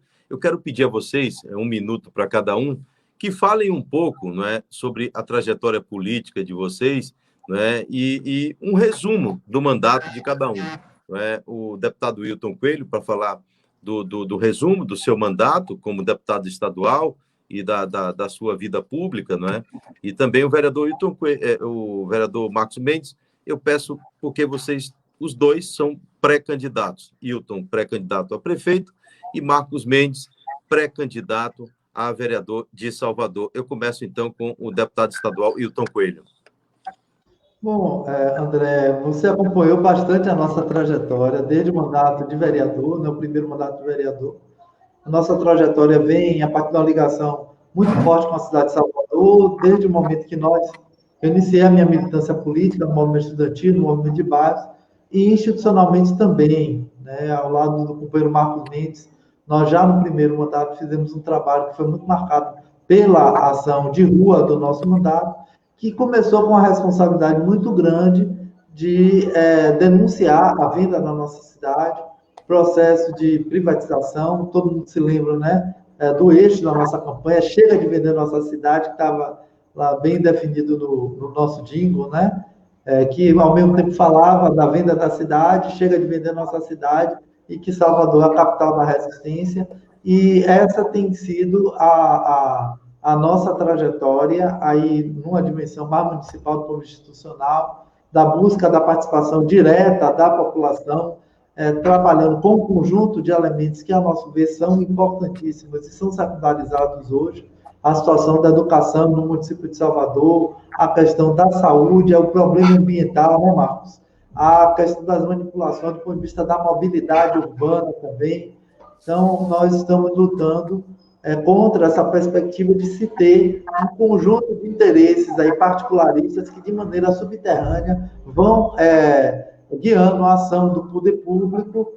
S1: pedir a vocês, 1 minuto para cada um, que falem um pouco, não é, sobre a trajetória política de vocês, não é, e um resumo do mandato de cada um. Não é? O deputado Hilton Coelho, para falar do resumo do seu mandato como deputado estadual e da sua vida pública, não é? E também o vereador Hilton Coelho, o vereador Marcos Mendes, eu peço porque vocês, os dois, são pré-candidatos. Hilton, pré-candidato a prefeito, e Marcos Mendes, pré-candidato a vereador de Salvador. Eu começo, então, com o deputado estadual Hilton Coelho.
S3: Bom, André, você acompanhou bastante a nossa trajetória, desde o mandato de vereador, né, o primeiro mandato de vereador. A nossa trajetória vem a partir de uma ligação muito forte com a cidade de Salvador, desde o momento que eu iniciei a minha militância política no movimento estudantil, no movimento de bairros, e institucionalmente também, né, ao lado do companheiro Marcos Mendes. Nós já no primeiro mandato fizemos um trabalho que foi muito marcado pela ação de rua do nosso mandato, que começou com uma responsabilidade muito grande de denunciar a venda na nossa cidade, processo de privatização, todo mundo se lembra, né, do eixo da nossa campanha, chega de vender nossa cidade, que estava lá bem definido no nosso jingle, né? Que ao mesmo tempo falava da venda da cidade, chega de vender nossa cidade, e que Salvador é a capital da resistência, e essa tem sido a nossa trajetória, aí numa dimensão mais municipal do povo institucional, da busca da participação direta da população, trabalhando com um conjunto de elementos que, a nosso ver, são importantíssimos e são secundarizados hoje. A situação da educação no município de Salvador, a questão da saúde, o problema ambiental, né, Marcos? A questão das manipulações do ponto de vista da mobilidade urbana também. Então, nós estamos lutando contra essa perspectiva de se ter um conjunto de interesses aí particularistas que, de maneira subterrânea, vão guiando a ação do poder público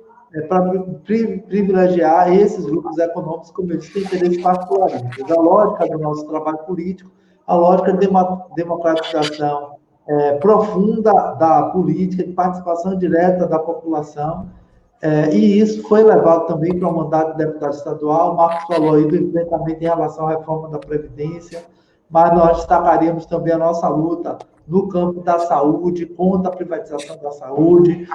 S3: para privilegiar esses grupos econômicos, como eles têm interesses particularistas. A lógica do nosso trabalho político, a lógica de democratização profunda da política, de participação direta da população, e isso foi levado também para o mandato de deputado estadual. O Marcos falou aí do enfrentamento em relação à reforma da Previdência, mas nós destacaríamos também a nossa luta no campo da saúde, contra a privatização da saúde,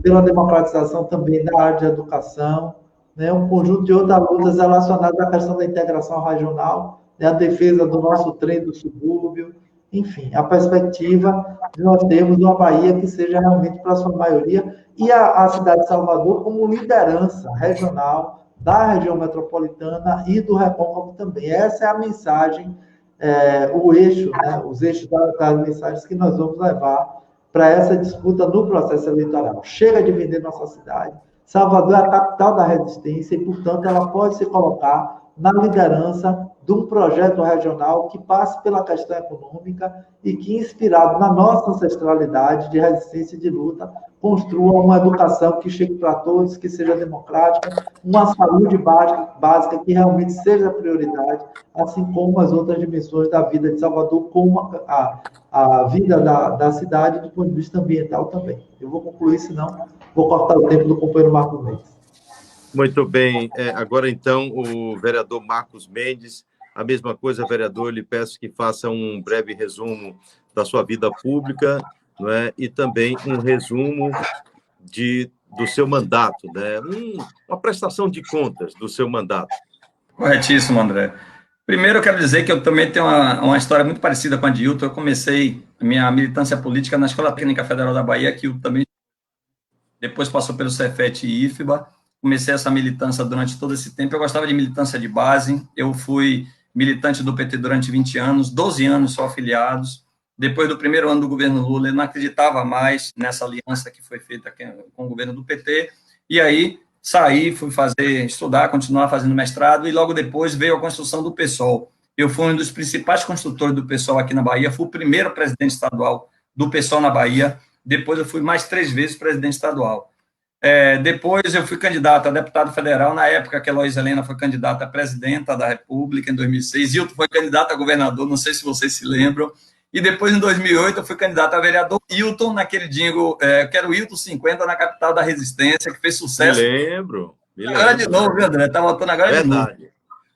S3: pela democratização também da área de educação, né, um conjunto de outras lutas relacionadas à questão da integração regional, né, a defesa do nosso trem do subúrbio, enfim, a perspectiva de nós termos uma Bahia que seja realmente para a sua maioria, e a cidade de Salvador como liderança regional da região metropolitana e do Recôncavo também. Essa é a mensagem, o eixo, né, os eixos das mensagens que nós vamos levar para essa disputa no processo eleitoral. Chega de vender nossa cidade. Salvador é a capital da resistência e, portanto, ela pode se colocar na liderança de um projeto regional que passe pela questão econômica e que, inspirado na nossa ancestralidade de resistência e de luta, construa uma educação que chegue para todos, que seja democrática, uma saúde básica que realmente seja prioridade, assim como as outras dimensões da vida de Salvador, como a vida da cidade do ponto de vista ambiental também. Eu vou concluir, senão vou cortar o tempo do companheiro Marcos Mendes.
S1: Muito bem. Agora, então, o vereador Marcos Mendes. A mesma coisa, vereador, lhe peço que faça um breve resumo da sua vida pública, não é? E também um resumo do seu mandato, né? Uma prestação de contas do seu mandato.
S4: Corretíssimo, André. Primeiro, eu quero dizer que eu também tenho uma história muito parecida com a de Hilton. Eu comecei a minha militância política na Escola Técnica Federal da Bahia, que eu também depois passou pelo Cefet e IFBA. Comecei essa militância durante todo esse tempo. Eu gostava de militância de base. Eu fui militante do PT durante 20 anos, 12 anos só afiliados. Depois do primeiro ano do governo Lula, eu não acreditava mais nessa aliança que foi feita com o governo do PT. E aí saí, fui estudar, continuar fazendo mestrado, e logo depois veio a construção do PSOL. Eu fui um dos principais construtores do PSOL aqui na Bahia, fui o primeiro presidente estadual do PSOL na Bahia. Depois eu fui mais 3 vezes presidente estadual. Depois eu fui candidato a deputado federal, na época que a Eloísa Helena foi candidata a presidenta da República, em 2006, Hilton foi candidato a governador, não sei se vocês se lembram, e depois, em 2008, eu fui candidato a vereador Hilton, naquele jingle, quero Hilton 50, na capital da resistência, que fez sucesso.
S1: Me lembro.
S4: Agora de novo, viu, André? Tá voltando agora de novo.
S1: Verdade.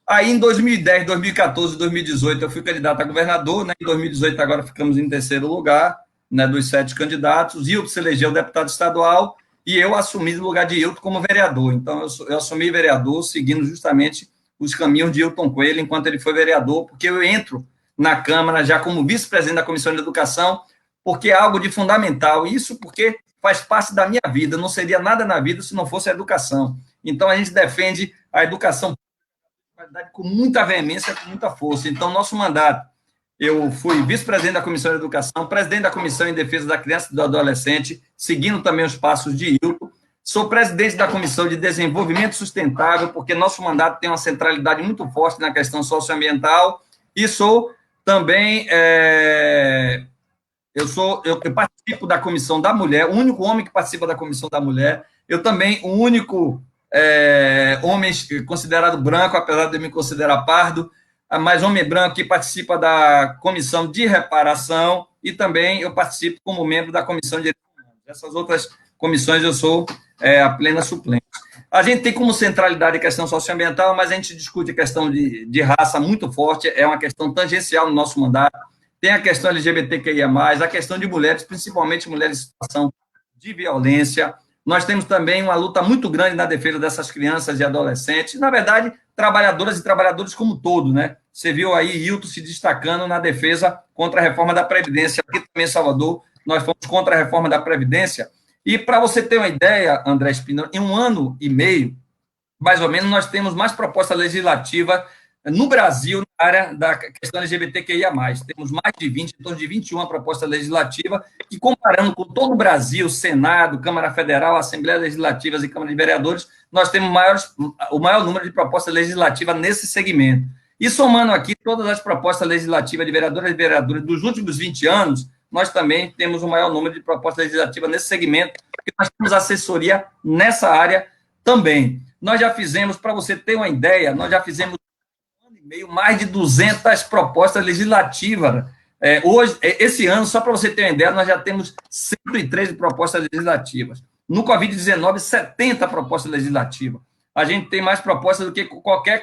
S4: Aí, em 2010, 2014, 2018, eu fui candidato a governador, né? Em 2018, agora ficamos em terceiro lugar, né, dos 7 candidatos. Hilton se elegeu deputado estadual, e eu assumi no lugar de Hilton como vereador. Então, eu assumi vereador seguindo justamente os caminhos de Hilton Coelho, enquanto ele foi vereador, porque eu entro na Câmara já como vice-presidente da Comissão de Educação, porque é algo de fundamental. Isso porque faz parte da minha vida. Não seria nada na vida se não fosse a educação. Então, a gente defende a educação com muita veemência, com muita força. Então, nosso mandato, eu fui vice-presidente da Comissão de Educação, presidente da Comissão em Defesa da Criança e do Adolescente, seguindo também os passos de Hilton. Sou presidente da Comissão de Desenvolvimento Sustentável, porque nosso mandato tem uma centralidade muito forte na questão socioambiental, e sou também, eu participo da Comissão da Mulher, o único homem que participa da Comissão da Mulher, eu também, o único homem considerado branco, apesar de eu me considerar pardo, mas homem branco que participa da Comissão de Reparação, e também eu participo como membro da Comissão de Direitos Humanos. Essas outras comissões eu sou a plena suplente. A gente tem como centralidade a questão socioambiental, mas a gente discute a questão de raça muito forte, é uma questão tangencial no nosso mandato. Tem a questão LGBTQIA+, a questão de mulheres, principalmente mulheres em situação de violência. Nós temos também uma luta muito grande na defesa dessas crianças e adolescentes, na verdade, trabalhadoras e trabalhadores como um todo, né? Você viu aí Hilton se destacando na defesa contra a reforma da Previdência. Aqui também em Salvador, nós fomos contra a reforma da Previdência. E para você ter uma ideia, André Espinosa, em 1 ano e meio, mais ou menos, nós temos mais proposta legislativa no Brasil, na área da questão LGBTQIA+. Temos mais de 20, em torno de 21 propostas legislativas, que comparando com todo o Brasil, Senado, Câmara Federal, Assembleia Legislativas e Câmara de Vereadores, nós temos o maior número de propostas legislativas nesse segmento. E somando aqui todas as propostas legislativas de vereadoras e vereadores dos últimos 20 anos, nós também temos o maior número de propostas legislativas nesse segmento, porque nós temos assessoria nessa área também. Nós já fizemos, para você ter uma ideia, nós já fizemos mais de 200 propostas legislativas. Hoje, esse ano, só para você ter uma ideia, nós já temos 113 propostas legislativas. No Covid-19, 70 propostas legislativas. A gente tem mais propostas do que qualquer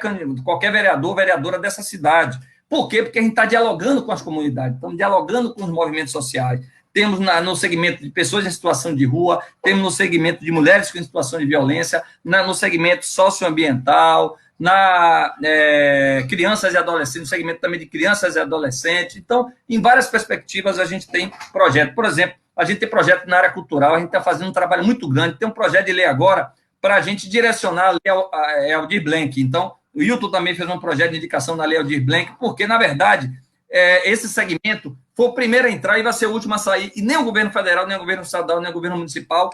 S4: vereador, vereadora dessa cidade. Por quê? Porque a gente está dialogando com as comunidades, estamos dialogando com os movimentos sociais. Temos no segmento de pessoas em situação de rua, temos no segmento de mulheres em situação de violência, no segmento socioambiental, crianças e adolescentes, no segmento também de crianças e adolescentes. Então, em várias perspectivas, a gente tem projeto. Por exemplo, a gente tem projeto na área cultural, a gente está fazendo um trabalho muito grande, tem um projeto de lei agora para a gente direcionar a lei Aldir Blanc. Então, o Hilton também fez um projeto de indicação na lei Aldir Blanc, porque, na verdade, esse segmento foi o primeiro a entrar e vai ser o último a sair, e nem o governo federal, nem o governo estadual, nem o governo municipal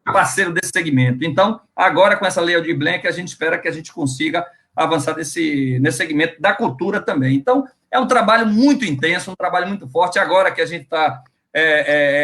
S4: é parceiro desse segmento. Então, agora, com essa lei Aldir Blanc, a gente espera que a gente consiga avançar nesse segmento da cultura também. Então, é um trabalho muito intenso, um trabalho muito forte. Agora que a gente está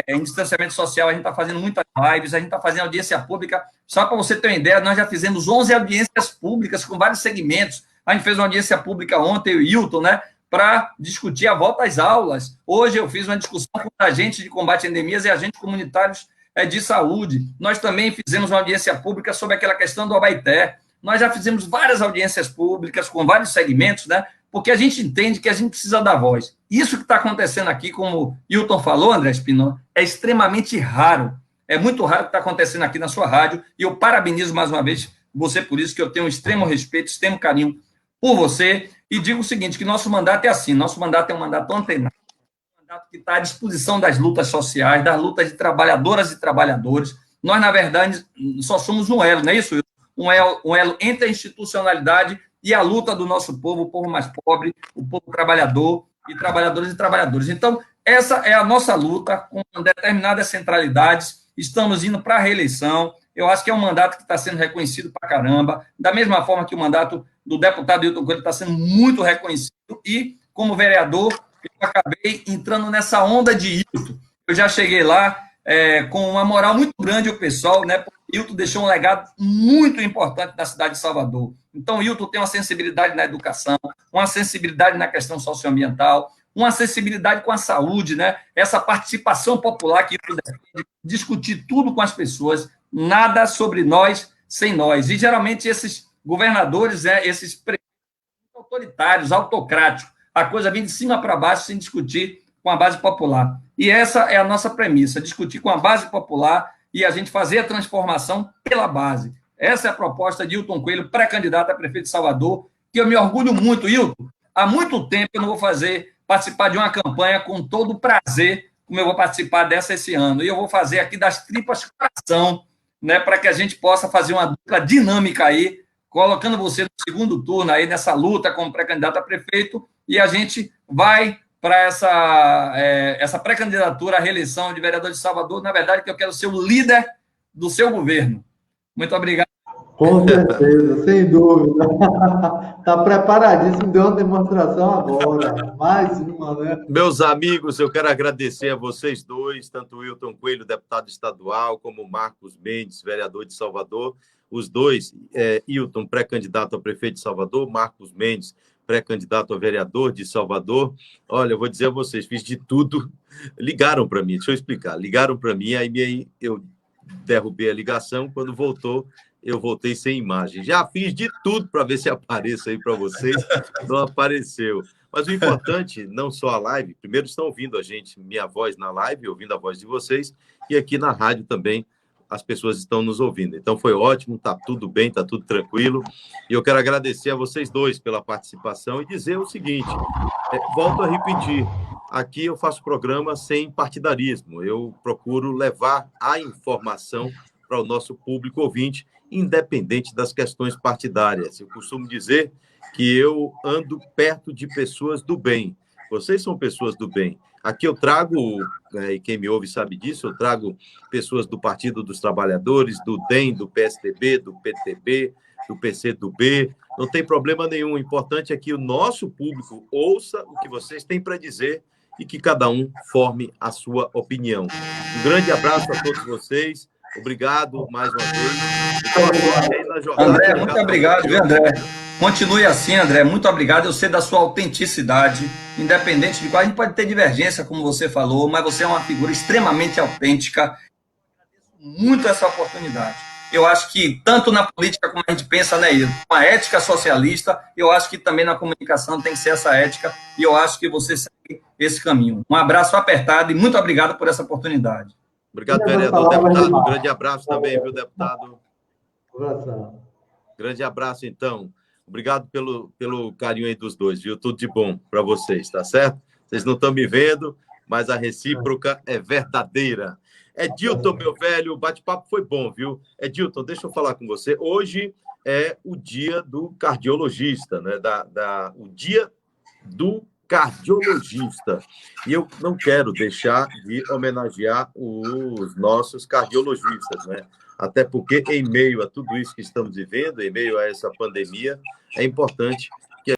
S4: em distanciamento social, a gente está fazendo muitas lives, a gente está fazendo audiência pública. Só para você ter uma ideia, nós já fizemos 11 audiências públicas com vários segmentos. A gente fez uma audiência pública ontem, o Hilton, né, para discutir a volta às aulas. Hoje eu fiz uma discussão com agentes de combate a endemias e agentes comunitários de saúde. Nós também fizemos uma audiência pública sobre aquela questão do Abaeté. Nós já fizemos várias audiências públicas com vários segmentos, né? Porque a gente entende que a gente precisa dar voz. Isso que está acontecendo aqui, como o Hilton falou, André Espinosa, é extremamente raro. É muito raro o que está acontecendo aqui na sua rádio, e eu parabenizo mais uma vez você por isso, que eu tenho um extremo respeito, extremo carinho por você, e digo o seguinte, que nosso mandato é assim, nosso mandato é um mandato antenado, um mandato que está à disposição das lutas sociais, das lutas de trabalhadoras e trabalhadores. Nós, na verdade, só somos um elo, não é isso, Hilton? Um elo entre a institucionalidade e a luta do nosso povo, o povo mais pobre, o povo trabalhador e trabalhadores e trabalhadores. Então, essa é a nossa luta com determinadas centralidades. Estamos indo para a reeleição. Eu acho que é um mandato que está sendo reconhecido para caramba, da mesma forma que o mandato do deputado Hilton Coelho está sendo muito reconhecido, e, como vereador, eu acabei entrando nessa onda de Hilton. Eu já cheguei lá com uma moral muito grande o pessoal, né? Porque Hilton deixou um legado muito importante na cidade de Salvador. Então, Hilton tem uma sensibilidade na educação, uma sensibilidade na questão socioambiental, uma sensibilidade com a saúde, né? Essa participação popular que Hilton defende, discutir tudo com as pessoas, nada sobre nós sem nós. E, geralmente, esses governadores, esses prefeitos autoritários, autocráticos, a coisa vem de cima para baixo sem discutir com a base popular. E essa é a nossa premissa, discutir com a base popular e a gente fazer a transformação pela base. Essa é a proposta de Hilton Coelho, pré-candidato a prefeito de Salvador, que eu me orgulho muito, Hilton. Há muito tempo eu não vou participar de uma campanha com todo o prazer, como eu vou participar dessa esse ano. E eu vou fazer aqui das tripas coração, né, para que a gente possa fazer uma dupla dinâmica aí, colocando você no segundo turno aí nessa luta como pré-candidato a prefeito, e a gente vai para essa pré-candidatura à reeleição de vereador de Salvador. Na verdade, que eu quero ser o líder do seu governo. Muito obrigado.
S3: Com certeza, sem dúvida. Está preparadíssimo, deu uma demonstração agora. Mais uma, né?
S1: Meus amigos, eu quero agradecer a vocês dois, tanto o Hilton Coelho, deputado estadual, como o Marcos Mendes, vereador de Salvador. Os dois, Hilton, pré-candidato a prefeito de Salvador, Marcos Mendes, pré-candidato a vereador de Salvador. Olha, eu vou dizer a vocês, fiz de tudo. Ligaram para mim, deixa eu explicar. Ligaram para mim, aí eu derrubei a ligação. Quando voltou, eu voltei sem imagem. Já fiz de tudo para ver se apareça aí para vocês, não apareceu. Mas o importante, não só a live, primeiro estão ouvindo a gente, minha voz na live, ouvindo a voz de vocês, e aqui na rádio também as pessoas estão nos ouvindo. Então foi ótimo, está tudo bem, está tudo tranquilo. E eu quero agradecer a vocês dois pela participação e dizer o seguinte, volto a repetir, aqui eu faço programa sem partidarismo, eu procuro levar a informação para o nosso público ouvinte, independente das questões partidárias. Eu costumo dizer que eu ando perto de pessoas do bem. Vocês são pessoas do bem. Aqui eu trago, e quem me ouve sabe disso, eu trago pessoas do Partido dos Trabalhadores, do DEM, do PSDB, do PTB, do PCdoB. Não tem problema nenhum. O importante é que o nosso público ouça o que vocês têm para dizer e que cada um forme a sua opinião. Um grande abraço a todos vocês. Obrigado mais uma vez.
S4: André, muito obrigado, viu, André? Continue assim, André. Muito obrigado. Eu sei da sua autenticidade, independente de qual. A gente pode ter divergência, como você falou, mas você é uma figura extremamente autêntica. Agradeço muito essa oportunidade. Eu acho que, tanto na política como a gente pensa, né, uma ética socialista, eu acho que também na comunicação tem que ser essa ética, e eu acho que você segue esse caminho. Um abraço apertado e muito obrigado por essa oportunidade.
S1: Obrigado, vereador. Deputado, um grande abraço também, viu, deputado? Grande abraço, então. Obrigado pelo carinho aí dos dois, viu? Tudo de bom para vocês, tá certo? Vocês não estão me vendo, mas a recíproca é verdadeira. Edilton, meu velho, o bate-papo foi bom, viu? Edilton, deixa eu falar com você. Hoje é o dia do cardiologista, né? O dia do cardiologista. E eu não quero deixar de homenagear os nossos cardiologistas, né? Até porque, em meio a tudo isso que estamos vivendo, em meio a essa pandemia, é importante